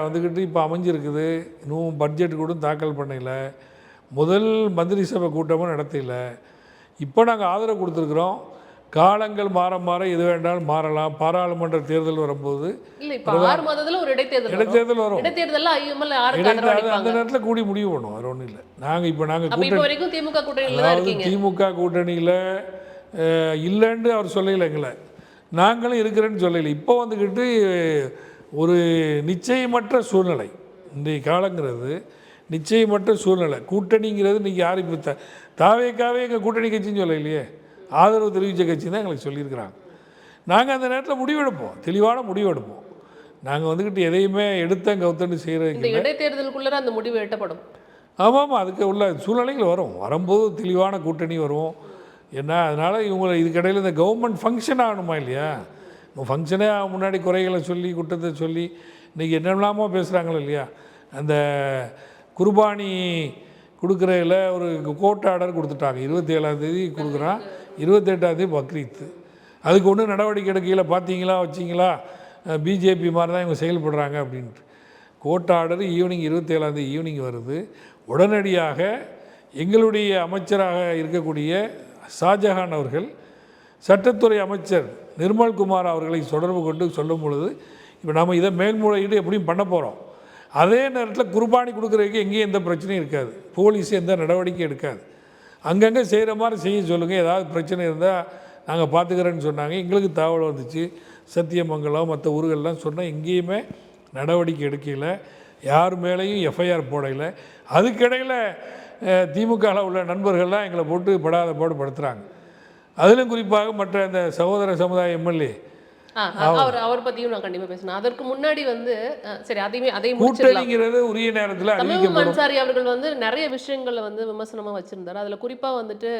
வந்துக்கிட்டு இப்போ அமைஞ்சிருக்குது. இன்னும் பட்ஜெட் கூட தாக்கல் பண்ணல, முதல் மந்திரி சபை கூட்டமும் நடத்தல. இப்போ நாங்கள் ஆதரவு கொடுத்துருக்குறோம். காலங்கள் மாற மாற எது வேண்டாலும் மாறலாம். பாராளுமன்ற தேர்தல் வரும்போது இடைத்தேர்தல் வரும். அந்த நேரத்தில் கூடி முடிவு பண்ணுவோம். வேறு ஒன்றும் இல்லை. நாங்கள் திமுக கூட்டணியில் இல்லைன்னு அவர் சொல்லலை, எங்களை நாங்களும் இருக்கிறேன்னு சொல்லலை. இப்போ வந்துக்கிட்டு ஒரு நிச்சயமற்ற சூழ்நிலை, இன்றைய காலங்கிறது நிச்சயமற்ற சூழ்நிலை. கூட்டணிங்கிறது இன்றைக்கி யாரும் இப்போ தாவேக்காவே எங்கள் கூட்டணி கட்சின்னு சொல்லலையே, ஆதரவு தெரிவித்த கட்சி தான் எங்களுக்கு சொல்லியிருக்கிறாங்க. நாங்கள் அந்த நேரத்தில் முடிவெடுப்போம், தெளிவான முடிவெடுப்போம். நாங்கள் வந்துக்கிட்டு எதையுமே கவுத்தன்னு செய்கிறதுக்கு இடைத்தேர்தலுக்குள்ள அந்த முடிவு எட்டப்படும். ஆமாம், அதுக்கு உள்ள சூழ்நிலைகள் வரும்போது தெளிவான கூட்டணி வரும். ஏன்னா அதனால் இவங்களை இதுக்கடையில் இந்த கவர்மெண்ட் ஃபங்க்ஷன் ஆகணுமா இல்லையா? ஃபங்க்ஷனே முன்னாடி குறைகளை சொல்லி குற்றத்தை சொல்லி இன்றைக்கி என்னெல்லாமோ பேசுகிறாங்களோ இல்லையா? அந்த குர்பானி கொடுக்குறதில் ஒரு கோர்ட் ஆர்டர் கொடுத்துட்டாங்க. 27ஆந்தேதி கொடுக்குறான், 28ஆந்தேதி பக்ரீத். அதுக்கு ஒன்றும் நடவடிக்கை எடுக்கையில் பார்த்தீங்களா வச்சிங்களா, பிஜேபி மாதிரி தான் இவங்க செயல்படுறாங்க அப்படின்ட்டு. கோர்ட் ஆர்டர் ஈவினிங் 27ஆந்தேதி ஈவினிங் வருது. உடனடியாக எங்களுடைய அமைச்சராக இருக்கக்கூடிய ஷாஜஹான் அவர்கள் சட்டத்துறை அமைச்சர் நிர்மல்குமார் அவர்களை தொடர்பு கொண்டு சொல்லும் பொழுது, இப்போ நம்ம இதை மேல்முறையீடு எப்படியும் பண்ண போகிறோம். அதே நேரத்தில் குர்பானி கொடுக்குறதுக்கு எங்கேயும் எந்த பிரச்சனையும் இருக்காது, போலீஸ் எந்த நடவடிக்கையும் எடுக்காது. அங்கங்கே செய்கிற மாதிரி செய்ய சொல்லுங்கள், ஏதாவது பிரச்சனை இருந்தால் நாங்கள் பார்த்துக்கிறேன்னு சொன்னாங்க. எங்களுக்கு தகவல் வந்துச்சு, சத்தியமங்கலம் மற்ற ஊர்கள்லாம் சொன்னால் எங்கேயுமே நடவடிக்கை எடுக்கலை, யார் மேலேயும் எஃப்ஐஆர் போடலை. அதுக்கிடையில் திமுகவில் உள்ள நண்பர்கள்லாம் எங்களை போட்டு படாத பாடு படுத்துகிறாங்க. அதிலும் குறிப்பாக மற்ற இந்த சகோதர சமுதாய எம்எல்ஏ அவர் பற்றியும் நான் கண்டிப்பாக பேசணும். அதற்கு முன்னாடி வந்து சரி அதையும் கூட்டணிங்கிறது உரிய நேரத்தில் அன்சாரி அவர்கள் வந்து நிறைய விஷயங்களை வந்து விமர்சனமாக வச்சுருந்தார். அதில் குறிப்பாக வந்துட்டு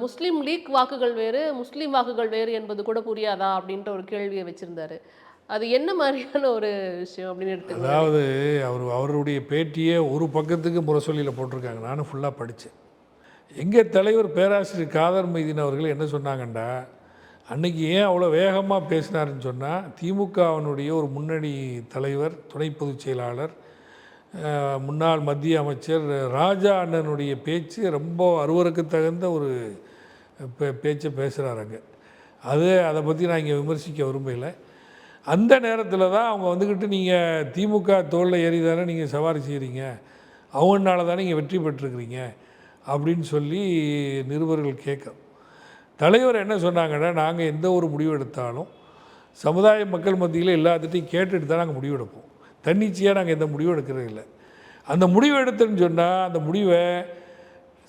முஸ்லீம் லீக் வாக்குகள் வேறு முஸ்லீம் வாக்குகள் வேறு என்பது கூட புரியாதா அப்படின்ற ஒரு கேள்வியை வச்சுருந்தாரு. அது என்ன மாதிரியான ஒரு விஷயம் அப்படின்னு எடுத்து, அதாவது அவருடைய பேட்டியே ஒரு பக்கத்துக்கு முரசொலியில் போட்டிருக்காங்க. நானும் ஃபுல்லாக படித்தேன். எங்கள் தலைவர் பேராசிரியர் காதர் மைதீன் அவர்கள் என்ன சொன்னாங்கண்டா, அன்றைக்கி ஏன் அவ்வளோ வேகமாக பேசினாருன்னு சொன்னால், திமுகவினுடைய ஒரு முன்னணி தலைவர், துணை பொதுச் செயலாளர், முன்னாள் மத்திய அமைச்சர் ராஜா அண்ணனுடைய பேச்சு ரொம்ப அருவருக்கு தகுந்த ஒரு பேச்சை பேசுகிறாருங்க. அதை பற்றி நான் இங்கே விமர்சிக்க விரும்பலை. அந்த நேரத்தில் தான் அவங்க வந்துக்கிட்டு நீங்கள் திமுக தோளில் ஏறி தானே நீங்கள் சவாரி செய்கிறீங்க, அவங்கனால தானே நீங்கள் வெற்றி பெற்றிருக்கிறீங்க அப்படின்னு சொல்லி நிருபர்கள் கேட்க, தலைவர் என்ன சொன்னாங்கன்னா, நாங்கள் எந்த ஒரு முடிவு எடுத்தாலும் சமுதாய மக்கள் மத்தியில் எல்லாத்திட்டையும் கேட்டுட்டு தான் நாங்கள் முடிவு எடுப்போம். தன்னிச்சையாக நாங்கள் எந்த முடிவும் எடுக்கிறது இல்லை. அந்த முடிவு எடுத்துன்னு சொன்னால் அந்த முடிவை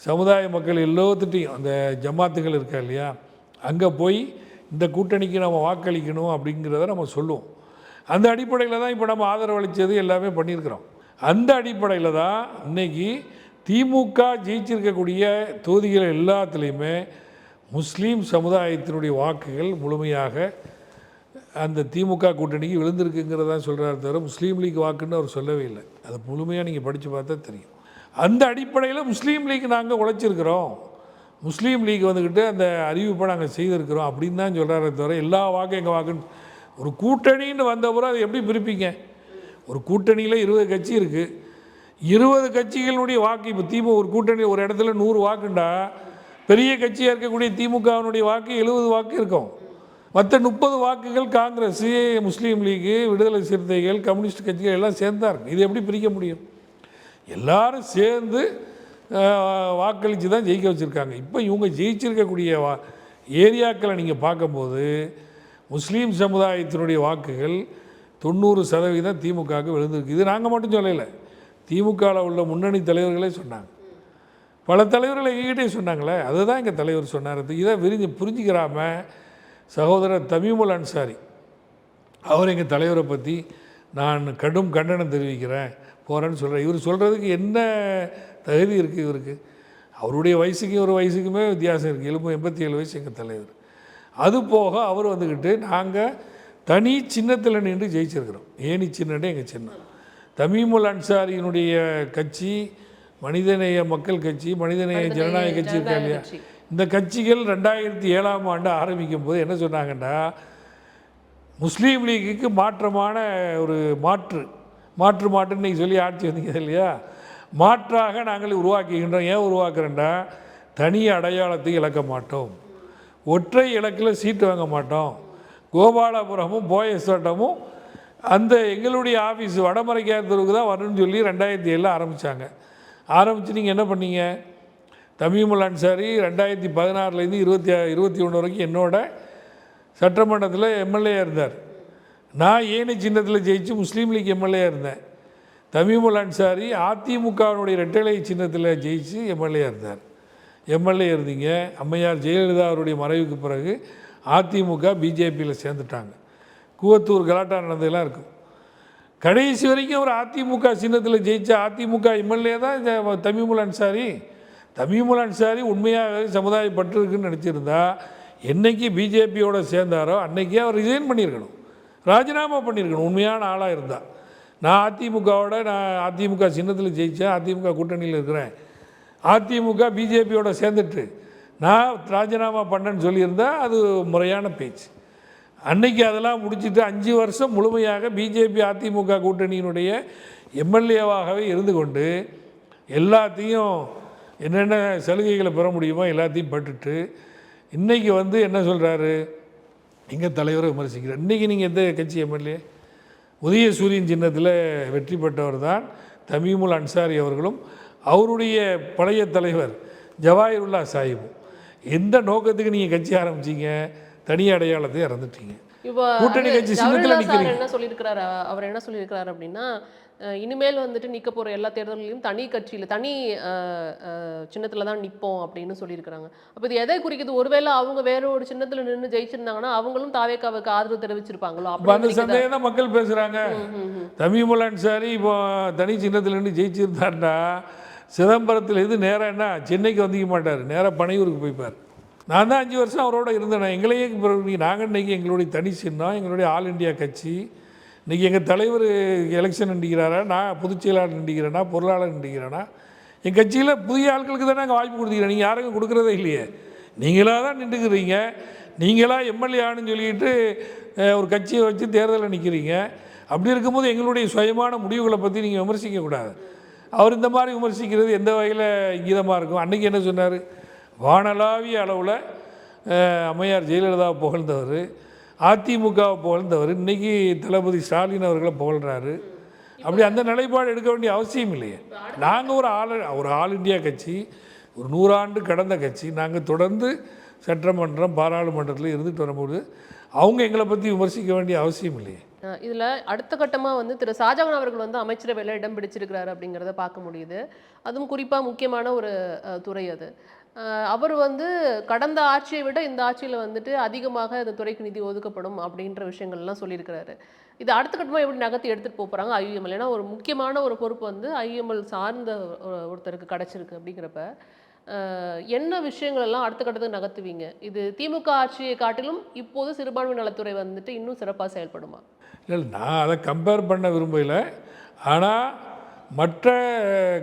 சமுதாய மக்கள் எல்லாத்துட்டையும், அந்த ஜமாத்துகள் இருக்கா இல்லையா, அங்கே போய் இந்த கூட்டணிக்கு நம்ம வாக்களிக்கணும் அப்படிங்கிறத நம்ம சொல்லுவோம். அந்த அடிப்படையில் தான் இப்போ நம்ம ஆதரவு அளித்தது எல்லாமே பண்ணியிருக்கிறோம். அந்த அடிப்படையில் தான் இன்றைக்கி திமுக ஜெயிச்சிருக்கக்கூடிய தொகுதிகள் எல்லாத்துலேயுமே முஸ்லீம் சமுதாயத்தினுடைய வாக்குகள் முழுமையாக அந்த திமுக கூட்டணிக்கு விழுந்திருக்குங்கிறதான் சொல்கிறார் தவிர முஸ்லீம் லீக் வாக்குன்னு அவர் சொல்லவே இல்லை. அதை முழுமையாக நீங்கள் படித்து பார்த்தா தெரியும். அந்த அடிப்படையில் முஸ்லீம் லீக் நாங்கள் உழைச்சிருக்கிறோம், முஸ்லீம் லீக் வந்துக்கிட்டு அந்த அறிவிப்பை நாங்கள் செய்திருக்கிறோம் அப்படின்னு தான் சொல்கிறாரே தவிர எல்லா வாக்கும் எங்கள் வாக்குன்னு. ஒரு கூட்டணின்னு வந்தபுறம் அதை எப்படி பிரிப்பீங்க? ஒரு கூட்டணியில் 20 கட்சி இருக்குது, 20 கட்சிகளுடைய வாக்கு இப்போ திமுக ஒரு கூட்டணி ஒரு இடத்துல 100 வாக்குண்டா பெரிய கட்சியாக இருக்கக்கூடிய திமுகவினுடைய வாக்கு 70 வாக்கு இருக்கும். மற்ற 30 வாக்குகள் காங்கிரஸ், முஸ்லீம் லீக்கு, விடுதலை சிறுத்தைகள், கம்யூனிஸ்ட் கட்சிகள் எல்லாம் சேர்ந்தா இருக்கும். இது எப்படி பிரிக்க முடியும்? எல்லாரும் சேர்ந்து வாக்களித்து தான் ஜெயிக்க வச்சுருக்காங்க. இப்போ இவங்க ஜெயிச்சிருக்கக்கூடிய ஏரியாக்களை நீங்கள் பார்க்கும்போது முஸ்லீம் சமுதாயத்தினுடைய வாக்குகள் 90% திமுகவுக்கு விழுந்திருக்கு. இது நாங்கள் மட்டும் சொல்லலை, திமுகவில் உள்ள முன்னணி தலைவர்களே சொன்னாங்க. பல தலைவர்கள் எங்ககிட்டே சொன்னாங்களே, அதுதான் எங்கள் தலைவர் சொன்னார். இதை புரிஞ்சுக்கிறாமல் சகோதரர் தமீமுல் அன்சாரி அவர் எங்கள் தலைவரை பற்றி நான் கடும் கண்டனம் தெரிவிக்கிறேன் போகிறேன்னு சொல்கிறேன். இவர் சொல்கிறதுக்கு என்ன தகுதி இருக்குது இவருக்கு? அவருடைய வயசுக்கும் ஒரு வயசுக்குமே வித்தியாசம் இருக்குது. 87 வயசு எங்கள் தலைவர். அது போக அவர் வந்துக்கிட்டு நாங்கள் தனி சின்னத்தில் நின்று ஜெயிச்சிருக்கிறோம். ஏனி சின்னே எங்கள் சின்னம். தமீமுல் அன்சாரியினுடைய கட்சி மனிதநேய மக்கள் கட்சி, மனிதநேய ஜனநாயக கட்சி இருக்கா இல்லையா, இந்த கட்சிகள் 2007ஆம் ஆண்டு ஆரம்பிக்கும் போது என்ன சொன்னாங்கன்னா, முஸ்லீம் லீக்குக்கு மாற்றமான ஒரு மாற்றுன்னு நீங்கள் சொல்லி ஆட்சி வந்தீங்க இல்லையா, மாற்றாக நாங்கள் உருவாக்குகின்றோம். ஏன் உருவாக்குறேன்டா, தனி அடையாளத்தை இழக்க மாட்டோம், ஒற்றை இலக்கில் சீட்டு வாங்க மாட்டோம், கோபாலபுரமும் போயஸ் தோட்டமும் அந்த எங்களுடைய ஆஃபீஸ் வடமரைக்கார் தெருவுக்கு தான் வரணும்னு சொல்லி 2007 ஆரம்பித்தாங்க. ஆரம்பித்து நீங்கள் என்ன பண்ணீங்க? தமீமுல் அன்சாரி 2016லேருந்து 21 வரைக்கும் என்னோட சட்டமன்றத்தில் எம்எல்ஏ இருந்தார். நான் ஏனி சின்னத்தில் ஜெயிச்சு முஸ்லீம் லீக் எம்எல்ஏ இருந்தேன். தமீமுல் அன்சாரி அதிமுகவினுடைய ரெட்டலை சின்னத்தில் ஜெயிச்சு எம்எல்ஏ இருந்தார். எம்எல்ஏ இருந்தீங்க. அம்மையார் ஜெயலலிதா அவருடைய மறைவுக்கு பிறகு அதிமுக பிஜேபியில் சேர்ந்துட்டாங்க. கூவத்தூர் கலாட்டா நடந்ததெல்லாம் இருக்கும். கடைசி வரைக்கும் அவர் அதிமுக சின்னத்தில் ஜெயிச்ச அதிமுக எம்எல்ஏ தான் தமீமுல் அன்சாரி. தமீமுல் அன்சாரி உண்மையாக சமுதாய பற்று இருக்குன்னு நினச்சிருந்தா என்றைக்கு பிஜேபியோடு சேர்ந்தாரோ அன்றைக்கே அவர் ரிசைன் பண்ணியிருக்கணும், ராஜினாமா பண்ணியிருக்கணும் உண்மையான ஆளாக இருந்தால். நான் அதிமுக சின்னத்தில் ஜெயித்தேன், அதிமுக கூட்டணியில் இருக்கிறேன், அதிமுக பிஜேபியோட சேர்ந்துட்டு நான் ராஜினாமா பண்ணேன்னு சொல்லியிருந்தால் அது முறையான பேச்சு. அன்றைக்கி அதெல்லாம் முடிச்சுட்டு 5 வருஷம் முழுமையாக பிஜேபி அதிமுக கூட்டணியினுடைய எம்எல்ஏவாகவே இருந்து கொண்டு எல்லாத்தையும் என்னென்ன சலுகைகளை பெற முடியுமோ எல்லாத்தையும் பட்டுட்டு இன்றைக்கி என்ன சொல்கிறாரு, எங்கள் தலைவரை விமர்சிக்கிறார். இன்றைக்கி நீங்கள் எந்த கட்சி எம்எல்ஏ? உதயசூரியன் சின்னத்தில் வெற்றி பெற்றவர் தான் தமீமுல் அன்சாரி அவர்களும் அவருடைய பழைய தலைவர் ஜவாஹிருல்லா சாஹிபும். எந்த நோக்கத்துக்கு நீங்கள் கட்சி ஆரம்பிச்சிங்க? தனி அடையாளத்தை இறந்துட்டீங்க. கூட்டணி கட்சி சின்னத்தில் நிற்கிறீங்க. என்ன சொல்லியிருக்கிறாரு, அவர் என்ன சொல்லியிருக்கிறாரு அப்படின்னா, இனிமேல் நிற்க போகிற எல்லா தேர்தல்களையும் தனி கட்சியில் தனி சின்னத்தில் தான் நிற்போம் அப்படின்னு சொல்லியிருக்கிறாங்க. அப்போ இது எதை குறிக்குது? ஒருவேளை அவங்க வேற ஒரு சின்னத்தில் நின்று ஜெயிச்சிருந்தாங்கன்னா அவங்களும் தாவேக்காவுக்கு ஆதரவு தெரிவிச்சிருப்பாங்களோ? அந்த சந்தேகம் தான் மக்கள் பேசுகிறாங்க. தமீமுல் அன்சாரி இப்போ தனி சின்னத்தில் நின்று ஜெயிச்சிருந்தாருன்னா சிதம்பரத்தில் இது நேராக என்ன சென்னைக்கு வந்துக்க மாட்டார், நேராக பனையூருக்கு போய்ப்பார். நான் தான் 5 வருஷம் அவரோட இருந்தேன். எங்களையே நாங்கள் இன்றைக்கி எங்களுடைய தனி சின்னம், எங்களுடைய ஆல் இண்டியா கட்சி. இன்றைக்கி எங்கள் தலைவர் எலெக்ஷன் நின்றுக்கிறாரா, நான் பொதுச் செயலாளர் நின்றுக்கிறேனா, பொருளாளர் நின்றுக்கிறேனா? என் கட்சியில் புதிய ஆட்களுக்கு தானே நாங்கள் வாய்ப்பு கொடுத்துக்கிறேன். நீங்கள் யாருக்கும் கொடுக்குறதே இல்லையே. நீங்களாக தான் நின்றுக்கிறீங்க. நீங்களாக எம்எல்ஏ ஆணுன்னு சொல்லிட்டு ஒரு கட்சியை வச்சு தேர்தலில் நிற்கிறீங்க. அப்படி இருக்கும்போது எங்களுடைய சுயமான முடிவுகளை பற்றி நீங்கள் விமர்சிக்கக்கூடாது. அவர் இந்த மாதிரி விமர்சிக்கிறது எந்த வகையில் கீதமாக இருக்கும்? அன்றைக்கி என்ன சொன்னார்? வானளாவிய அளவில் அம்மையார் ஜெயலலிதாவை புகழ்ந்தவர், அதிமுகவை புகழ்ந்தவர். இன்றைக்கி தளபதி ஸ்டாலின் அவர்களை புகழ்கிறாரு. அப்படி அந்த நிலைப்பாடு எடுக்க வேண்டிய அவசியம் இல்லையே. நாங்கள் ஒரு ஆல் இந்தியா கட்சி, ஒரு 100 ஆண்டு கடந்த கட்சி. நாங்கள் தொடர்ந்து சட்டமன்றம் பாராளுமன்றத்தில் இருந்துட்டு வரும்போது அவங்க எங்களை பற்றி விமர்சிக்க வேண்டிய அவசியம் இல்லையே. இதில் அடுத்த கட்டமாக வந்து திரு ஷாஜகான் அவர்கள் வந்து அமைச்சரவையில் இடம் பிடிச்சிருக்கிறாரு அப்படிங்கிறத பார்க்க முடியுது. அதுவும் குறிப்பாக முக்கியமான ஒரு துறை அது. அவர் வந்து கடந்த ஆட்சியை விட இந்த ஆட்சியில் வந்துட்டு அதிகமாக இந்த துறைக்கு நிதி ஒதுக்கப்படும் அப்படின்ற விஷயங்கள்லாம் சொல்லியிருக்கிறாரு. இது அடுத்த கட்டமாக எப்படி நகர்த்தி எடுத்துகிட்டு போகிறாங்க ஐயுஎம்எல்? ஏன்னா ஒரு முக்கியமான ஒரு பொறுப்பு வந்து ஐயுஎம்எல் சார்ந்த ஒருத்தருக்கு கிடச்சிருக்கு அப்படிங்கிறப்ப என்ன விஷயங்கள் எல்லாம் அடுத்த கட்டத்துக்கு நகர்த்துவீங்க? இது திமுக ஆட்சியை காட்டிலும் இப்போது சிறுபான்மை நலத்துறை வந்துட்டு இன்னும் சிறப்பாக செயல்படுமா? இல்லை, நான் அதை கம்பேர் பண்ண விரும்பலை. ஆனால் மற்ற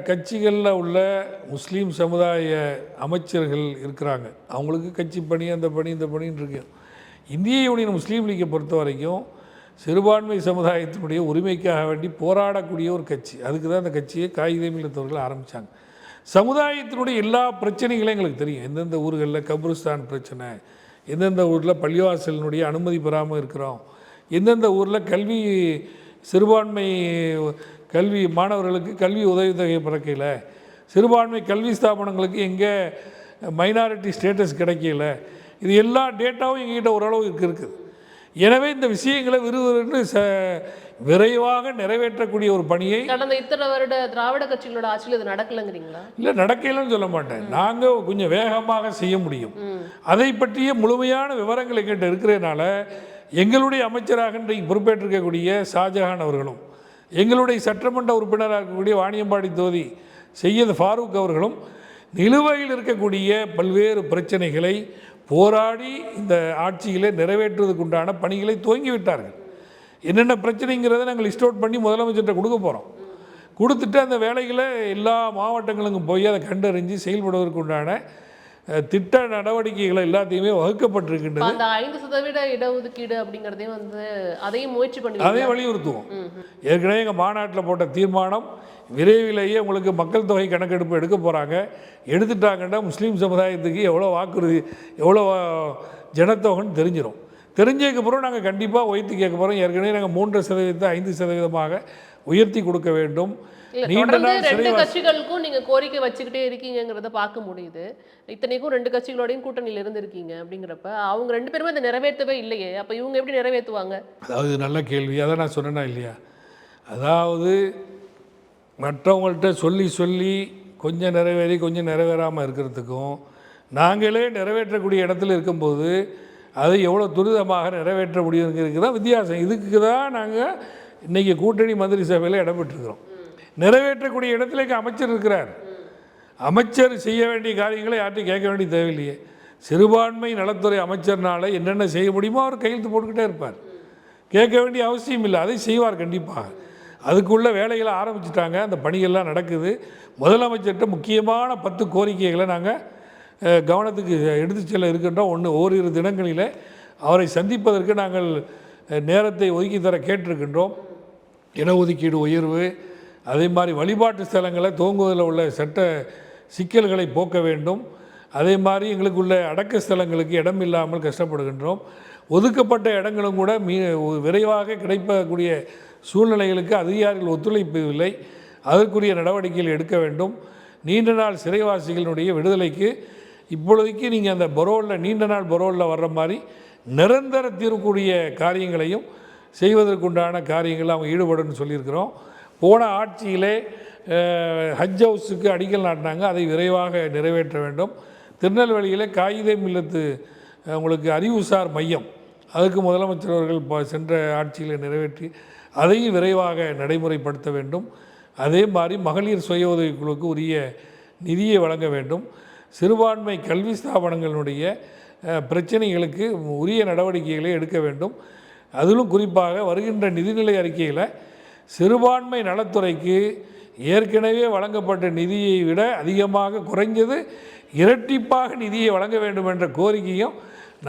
கட்சிகளில் உள்ள முஸ்லீம் சமுதாய அமைச்சர்கள் இருக்கிறாங்க. அவங்களுக்கு கட்சி பணி, அந்த பணி, இந்த பணின்னு இருக்கு. இந்திய யூனியன் முஸ்லீம் லீக்கை பொறுத்த வரைக்கும் சிறுபான்மை சமுதாயத்தினுடைய உரிமைக்காக வேண்டி போராடக்கூடிய ஒரு கட்சி. அதுக்கு தான் அந்த கட்சியை காயிதே மில்லத்தவர்கள் ஆரம்பித்தாங்க. சமுதாயத்தினுடைய எல்லா பிரச்சனைகளும் எங்களுக்கு தெரியும். எந்தெந்த ஊர்களில் கப்ரிஸ்தான் பிரச்சனை, எந்தெந்த ஊரில் பள்ளிவாசலினுடைய அனுமதி பெறாமல் இருக்கிறோம், எந்தெந்த ஊரில் சிறுபான்மை கல்வி மாணவர்களுக்கு கல்வி உதவித்தொகை பிறக்கல, சிறுபான்மை கல்வி ஸ்தாபனங்களுக்கு எங்கே மைனாரிட்டி ஸ்டேட்டஸ் கிடைக்கல, இது எல்லா டேட்டாவும் எங்ககிட்ட ஓரளவு இருக்குது. எனவே இந்த விஷயங்களை விரைவாக நிறைவேற்றக்கூடிய ஒரு பணியை கடந்த இத்தனை வருட திராவிட கட்சிகளோட ஆட்சியில் இது நடக்கலைங்கிறீங்களா? இல்லை, நடக்கலன்னு சொல்ல மாட்டேன். நாங்கள் கொஞ்சம் வேகமாக செய்ய முடியும். அதை பற்றிய முழுமையான விவரங்கள் எங்கிட்ட இருக்கிறதுனால எங்களுடைய அமைச்சராக இன்றைக்கு பொறுப்பேற்றிருக்கக்கூடிய ஷாஜகான் அவர்களும், எங்களுடைய சட்டமன்ற உறுப்பினராக இருக்கக்கூடிய வாணியம்பாடி தொகுதி சையத் ஃபாரூக் அவர்களும் நிலுவையில் இருக்கக்கூடிய பல்வேறு பிரச்சனைகளை போராடி இந்த ஆட்சியிலே நிறைவேற்றுவதற்கு உண்டான பணிகளை துவங்கிவிட்டார்கள். என்னென்ன பிரச்சனைங்கிறத நாங்கள் லிஸ்ட் அவுட் பண்ணி முதலமைச்சர்கிட்ட கொடுக்க போகிறோம். கொடுத்துட்டு அந்த வேலைகளை எல்லா மாவட்டங்களுக்கும் போய் அதை கண்டறிஞ்சு செயல்படுவதற்கு உண்டான திட்ட நடவடிக்கைகளை எல்லாத்தையுமே வகுக்கப்பட்டிருக்கின்றது. அந்த 5% இடஒதுக்கீடு அப்படிங்கிறதையும் வந்து அதையும் முயற்சி பண்ணி அதையும் வலியுறுத்துவோம். ஏற்கனவே எங்கள் மாநாட்டில் போட்ட தீர்மானம், விரைவிலேயே உங்களுக்கு மக்கள் தொகை கணக்கெடுப்பு எடுக்க போகிறாங்க. எடுத்துட்டாங்கன்னா முஸ்லீம் சமுதாயத்துக்கு எவ்வளோ வாக்குறுதி, எவ்வளோ ஜனத்தொகைன்னு தெரிஞ்சிடும். தெரிஞ்சதுக்கப்புறம் நாங்கள் கண்டிப்பாக உயர்த்தி கேட்க போகிறோம். ஏற்கனவே நாங்கள் 3% 5% உயர்த்தி கொடுக்க வேண்டும். நீண்ட நாள் ரெண்டு கட்சிகளுக்கும் நீங்க கோரிக்கை வச்சுக்கிட்டே இருக்கீங்கிறத பார்க்க முடியுது. இத்தனைக்கும் 2 கட்சிகளோடையும் கூட்டணியில் இருந்திருக்கீங்க. அப்படிங்கிறப்ப அவங்க 2 பேருமே அதை நிறைவேற்றவே இல்லையே, அப்போ இவங்க எப்படி நிறைவேற்றுவாங்க? அதாவது நல்ல கேள்வி. அதை நான் சொன்னேன்னா இல்லையா? அதாவது மற்றவங்கள்ட்ட சொல்லி சொல்லி கொஞ்சம் நிறைவேறி கொஞ்சம் நிறைவேறாமல் இருக்கிறதுக்கும், நாங்களே நிறைவேற்றக்கூடிய இடத்துல இருக்கும்போது அதை எவ்வளோ துரிதமாக நிறைவேற்ற முடியுங்கிறது தான் வித்தியாசம். இதுக்கு தான் நாங்கள் இன்றைக்கி கூட்டணி மந்திரி சபையில் இடம்பெற்றிருக்கிறோம். நிறைவேற்றக்கூடிய இடத்துல அமைச்சர் இருக்கிறார். அமைச்சர் செய்ய வேண்டிய காரியங்களை யார்ட்டையும் கேட்க வேண்டிய தேவையில்லையே. சிறுபான்மை நலத்துறை அமைச்சர்னால என்னென்ன செய்ய முடியுமோ அவர் கையெழுத்து போட்டுக்கிட்டே இருப்பார். கேட்க வேண்டிய அவசியம் இல்லை, அதை செய்வார் கண்டிப்பாக. அதுக்குள்ள வேலைகளை ஆரம்பிச்சிட்டாங்க, அந்த பணிகள்லாம் நடக்குது. முதலமைச்சர்கிட்ட முக்கியமான 10 கோரிக்கைகளை நாங்கள் கவனத்துக்கு எடுத்து செல்ல இருக்கின்றோம். ஓரிரு தினங்களில் அவரை சந்திப்பதற்கு நாங்கள் நேரத்தை ஒதுக்கி தர கேட்டிருக்கின்றோம். இடஒதுக்கீடு உயர்வு, அதே மாதிரி வழிபாட்டு ஸ்தலங்களை துவங்குவதில் உள்ள சட்ட சிக்கல்களை போக்க வேண்டும். அதே மாதிரி எங்களுக்குள்ள அடக்க ஸ்தலங்களுக்கு இடம் இல்லாமல் கஷ்டப்படுகின்றோம். ஒதுக்கப்பட்ட இடங்களும் கூட விரைவாக கிடைக்கக்கூடிய சூழ்நிலைகளுக்கு அதிகாரிகள் ஒத்துழைப்பதில்லை. அதற்குரிய நடவடிக்கைகள் எடுக்க வேண்டும். நீண்ட நாள் சிறைவாசிகளினுடைய விடுதலைக்கு இப்பொழுதைக்கு நீங்கள் அந்த பரோலில் நீண்ட நாள் பரோலில் வர்ற மாதிரி நிரந்தர தீர்வுக்கூடிய காரியங்களையும் செய்வதற்குண்டான காரியங்கள் அவங்க ஈடுபடுன்னு சொல்லியிருக்கிறோம். போன ஆட்சியிலே ஹஜ் ஹவுஸுக்கு அடிக்கல் நாட்டினாங்க, அதை விரைவாக நிறைவேற்ற வேண்டும். திருநெல்வேலியில் காயிதே மில்லத்து உங்களுக்கு அறிவுசார் மையம், அதுக்கு முதலமைச்சர் அவர்கள் சென்ற ஆட்சியில் நிறைவேற்றி அதையும் விரைவாக நடைமுறைப்படுத்த வேண்டும். அதே மாதிரி மகளிர் சுய உதவிக்குழுவுக்கு உரிய நிதியை வழங்க வேண்டும். சிறுபான்மை கல்வி ஸ்தாபனங்களுடைய பிரச்சனைகளுக்கு உரிய நடவடிக்கைகளை எடுக்க வேண்டும். அதிலும் குறிப்பாக வருகின்ற நிதிநிலை அறிக்கையில் சிறுபான்மை நலத்துறைக்கு ஏற்கனவே வழங்கப்பட்ட நிதியை விட அதிகமாக குறைஞ்சது இரட்டிப்பாக நிதியை வழங்க வேண்டும் என்ற கோரிக்கையும்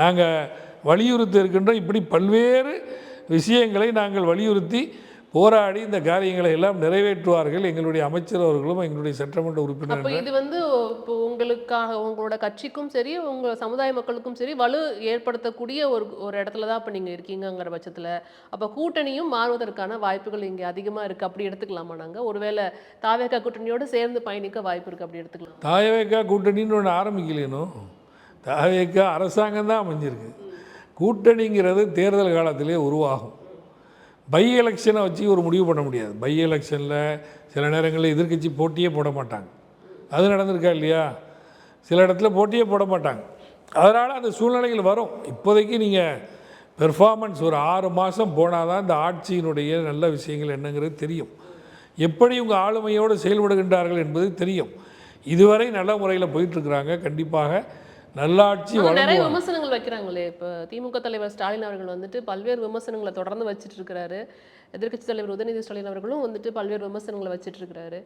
நாங்கள் வலியுறுத்தி இருக்கின்றோம். இப்படி பல்வேறு விஷயங்களை நாங்கள் வலியுறுத்தி போராடி இந்த காரியங்களை எல்லாம் நிறைவேற்றுவார்கள் எங்களுடைய அமைச்சர் அவர்களும் எங்களுடைய சட்டமன்ற அப்போ உறுப்பினர்கள். இது வந்து இப்போ உங்களுக்காக உங்களோட கட்சிக்கும் சரி உங்க சமுதாய மக்களுக்கும் சரி வலு ஏற்படுத்தக்கூடிய ஒரு ஒரு இடத்துல தான் இப்போ நீங்கள் இருக்கீங்கங்கிற பட்சத்தில் அப்போ கூட்டணியும் மாறுவதற்கான வாய்ப்புகள் இங்கே அதிகமாக இருக்குது அப்படி எடுத்துக்கலாமா நாங்கள்? ஒருவேளை தாவேகா கூட்டணியோடு சேர்ந்து பயணிக்க வாய்ப்பு இருக்குது அப்படி எடுத்துக்கலாம்? தாவேகா கூட்டணின்னு ஒன்று ஆரம்பிக்கலையோ, தாவேகா அரசாங்கம் தான் அமைஞ்சிருக்கு. கூட்டணிங்கிறது தேர்தல் காலத்திலே உருவாகும். பை எலெக்ஷனை வச்சு ஒரு முடிவு பண்ண முடியாது. பை எலெக்ஷனில் சில நேரங்களில் எதிர்க்கட்சி போட்டியே போட மாட்டாங்க. அது நடந்திருக்கா இல்லையா? சில இடத்துல போட்டியே போட மாட்டாங்க. அதனால் அந்த சூழ்நிலைகள் வரும். இப்போதைக்கு நீங்கள் பெர்ஃபார்மன்ஸ் ஒரு 6 மாதம் போனால் தான் இந்த ஆட்சியினுடைய நல்ல விஷயங்கள் என்னங்கிறது தெரியும். எப்படி இவங்க ஆளுமையோடு செயல்படுகின்றார்கள் என்பது தெரியும். இதுவரை நல்ல முறையில் போயிட்டுருக்குறாங்க. கண்டிப்பாக நல்லாட்சி நிறைய வழங்குவாங்க. விமர்சனங்கள் வைக்கிறாங்களே. இப்போ திமுக தலைவர் ஸ்டாலின் அவர்கள் வந்துட்டு பல்வேறு விமர்சனங்களை தொடர்ந்து வச்சுட்டு இருக்கிறாரு. எதிர்க்கட்சி தலைவர் உதயநிதி ஸ்டாலின் அவர்களும் வந்துட்டு பல்வேறு விமர்சனங்களை வச்சுட்டு இருக்கிறாரு.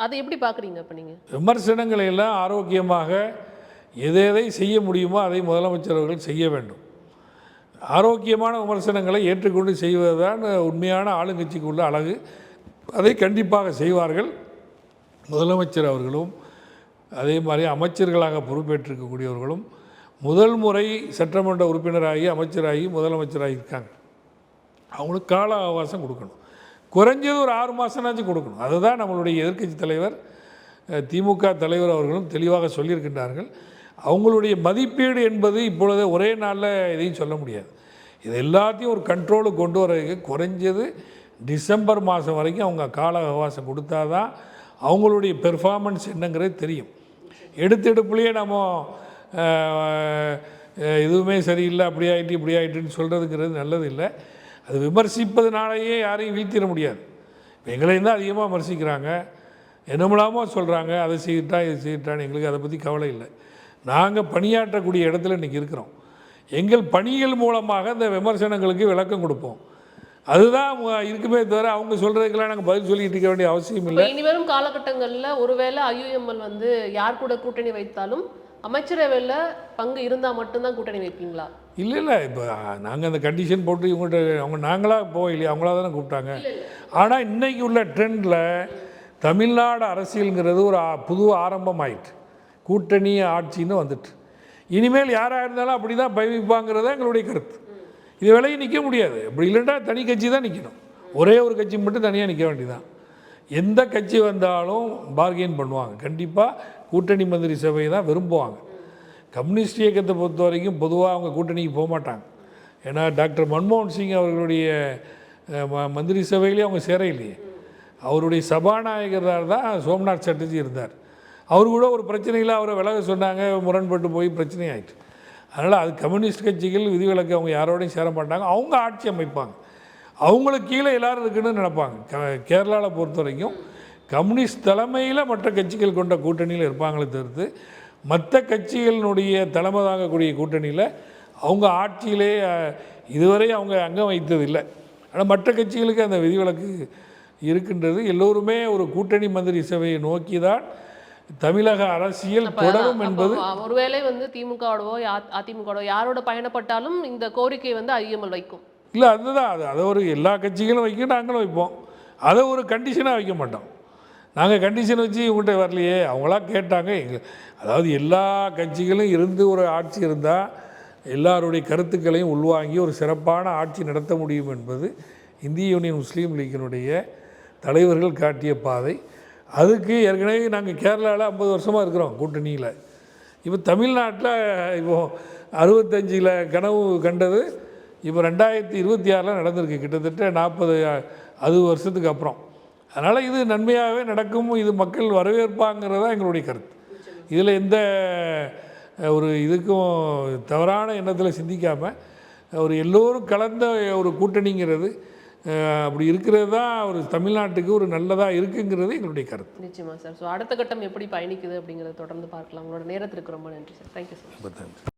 அதை எப்படி பார்க்குறீங்க அப்போ நீங்கள்? விமர்சனங்களை எல்லாம் ஆரோக்கியமாக எதை செய்ய முடியுமோ அதை முதலமைச்சர் அவர்கள் செய்ய வேண்டும். ஆரோக்கியமான விமர்சனங்களை ஏற்றுக்கொண்டு செய்வதுதான் உண்மையான ஆளுங்கட்சிக்கு உள்ள அழகு. அதை கண்டிப்பாக செய்வார்கள் முதலமைச்சர் அவர்களும். அதே மாதிரி அமைச்சர்களாக பொறுப்பேற்றிருக்கக்கூடியவர்களும் முதல் முறை சட்டமன்ற உறுப்பினராகி அமைச்சராகி முதலமைச்சராகி இருக்காங்க. அவங்களுக்கு கால அவகாசம் கொடுக்கணும். குறைஞ்சது ஒரு 6 மாதம்னாச்சும் கொடுக்கணும். அதுதான் நம்மளுடைய எதிர்க்கட்சி தலைவர் திமுக தலைவர் அவர்களும் தெளிவாக சொல்லியிருக்கின்றார்கள். அவங்களுடைய மதிப்பீடு என்பது இப்பொழுது ஒரே நாளில் எதையும் சொல்ல முடியாது. இது எல்லாத்தையும் ஒரு கண்ட்ரோலுக்கு கொண்டு வரதுக்கு குறைஞ்சது டிசம்பர் மாதம் வரைக்கும் அவங்க கால அவகாசம் கொடுத்தா தான் அவங்களுடைய பெர்ஃபார்மன்ஸ் என்னங்கிறது தெரியும். எடுத்துடுப்புலேயே நம்ம எதுவுமே சரியில்லை, அப்படி ஆகிட்டு இப்படி ஆகிட்டுன்னு சொல்கிறதுங்கிறது நல்லது இல்லை. அது விமர்சிப்பதுனாலேயே யாரையும் வீழ்த்திட முடியாது. இப்போ எங்களையும் தான் அதிகமாக விமர்சிக்கிறாங்க, என்னமில்லாமல் சொல்கிறாங்க, அதை செய்யிட்டா இது செய்யிட்டான்னு. எங்களுக்கு அதை பற்றி கவலை இல்லை. நாங்கள் பணியாற்றக்கூடிய இடத்துல இன்றைக்கி இருக்கிறோம். எங்கள் பணிகள் மூலமாக இந்த விமர்சனங்களுக்கு விளக்கம் கொடுப்போம். அதுதான் இருக்குமே தவிர அவங்க சொல்கிறதுக்கெல்லாம் நாங்கள் பதில் சொல்லிட்டு இருக்க வேண்டிய அவசியம் இல்லை. இனிவரும் காலகட்டங்களில் ஒருவேளை ஐயுஎம்எல் வந்து யார் கூட கூட்டணி வைத்தாலும் அமைச்சரவையில் பங்கு இருந்தால் மட்டும்தான் கூட்டணி வைப்பீங்களா? இல்லை இல்லை, இப்போ நாங்கள் அந்த கண்டிஷன் போட்டு இவங்கள்ட்ட நாங்களாக போகலையே, அவங்களா தானே கூப்பிட்டாங்க. ஆனால் இன்றைக்கி உள்ள ட்ரெண்டில் தமிழ்நாடு அரசியலுங்கிறது ஒரு புது ஆரம்பம் ஆயிட்டு, கூட்டணி ஆட்சின்னு வந்துட்டு. இனிமேல் யாராக இருந்தாலும் அப்படி தான் பயணிப்பாங்கிறத எங்களுடைய கருத்து. இது விலகி நிற்க முடியாது. அப்படி இல்லைன்னா தனி கட்சி தான் நிற்கணும். ஒரே ஒரு கட்சி மட்டும் தனியாக நிற்க வேண்டியதான். எந்த கட்சி வந்தாலும் பார்கெயின் பண்ணுவாங்க. கண்டிப்பாக கூட்டணி மந்திரி சபையை தான் விரும்புவாங்க. கம்யூனிஸ்ட் இயக்கத்தை பொறுத்த வரைக்கும் பொதுவாக அவங்க கூட்டணிக்கு போக மாட்டாங்க. ஏன்னா டாக்டர் மன்மோகன் சிங் அவர்களுடைய மந்திரி சபையிலே அவங்க சேர இல்லையே. அவருடைய சபாநாயகராக தான் சோம்நாத் சட்டர்ஜி இருந்தார். அவர் கூட ஒரு பிரச்சனையில் அவரை விலக சொன்னாங்க, முரண்பட்டு போய் பிரச்சனை ஆகிட்டு. அதனால் அது கம்யூனிஸ்ட் கட்சிகள் விதிவிலக்கு அவங்க யாரோடையும் சேர மாட்டாங்க. அவங்க ஆட்சி அமைப்பாங்க. அவங்களுக்கு கீழே எல்லோரும் இருக்குன்னு நினைப்பாங்க. கேரளாவில் பொறுத்த வரைக்கும் கம்யூனிஸ்ட் தலைமையில் மற்ற கட்சிகள் கொண்ட கூட்டணியில் இருப்பாங்களே தவிர்த்து மற்ற கட்சிகளினுடைய தலைமை தாங்கக்கூடிய கூட்டணியில் அவங்க ஆட்சியிலே இதுவரை அவங்க அங்கம் வைத்ததில்லை. ஆனால் மற்ற கட்சிகளுக்கு அந்த விதிவிலக்கு இருக்கின்றது. எல்லோருமே ஒரு கூட்டணி மந்திரி சபையை நோக்கி தான் தமிழக அரசியல் தொடரும் என்பது. ஒருவேளை வந்து திமுகவோடவோ அதிமுகவோ யாரோட பயணப்பட்டாலும் இந்த கோரிக்கை வந்து ஐயுஎம்எல் வைக்கும். இல்லை, அதுதான் அதை ஒரு எல்லா கட்சிகளும் வைக்கும், நாங்களும் வைப்போம். அதை ஒரு கண்டிஷனாக வைக்க மாட்டோம். நாங்கள் கண்டிஷன் வச்சு இவங்கள்ட்ட வரலையே, அவங்களா கேட்டாங்க. அதாவது எல்லா கட்சிகளும் இருந்து ஒரு ஆட்சி இருந்தால் எல்லாருடைய கருத்துக்களையும் உள்வாங்கி ஒரு சிறப்பான ஆட்சி நடத்த முடியும் என்பது இந்திய யூனியன் முஸ்லீம் லீக்கினுடைய தலைவர்கள் காட்டிய பாதை. அதுக்கு ஏற்கனவே நாங்கள் கேரளாவில் 50 வருஷமாக இருக்கிறோம் கூட்டணியில். இப்போ தமிழ்நாட்டில் இப்போது 65 கனவு கண்டது இப்போ 2026 நடந்திருக்கு. கிட்டத்தட்ட 40 வருஷத்துக்கு அப்புறம். அதனால் இது நன்மையாகவே நடக்கும், இது மக்கள் வரவேற்பாங்கிறது தான் எங்களுடைய கருத்து. இதில் எந்த ஒரு இதுக்கும் தவறான எண்ணத்தில் சிந்திக்காமல் ஒரு எல்லோரும் கலந்த ஒரு கூட்டணிங்கிறது அப்படி இருக்கிறது தான் ஒரு தமிழ்நாட்டுக்கு ஒரு நல்லதாக இருக்குங்கிறது எங்களுடைய கருத்து. நிச்சயமாக சார். ஸோ அடுத்த கட்டம் எப்படி பயணிக்குது அப்படிங்கிறத தொடர்ந்து பார்க்கலாம். உங்களோட நேரத்திற்கு ரொம்ப நன்றி சார். Thank you sir.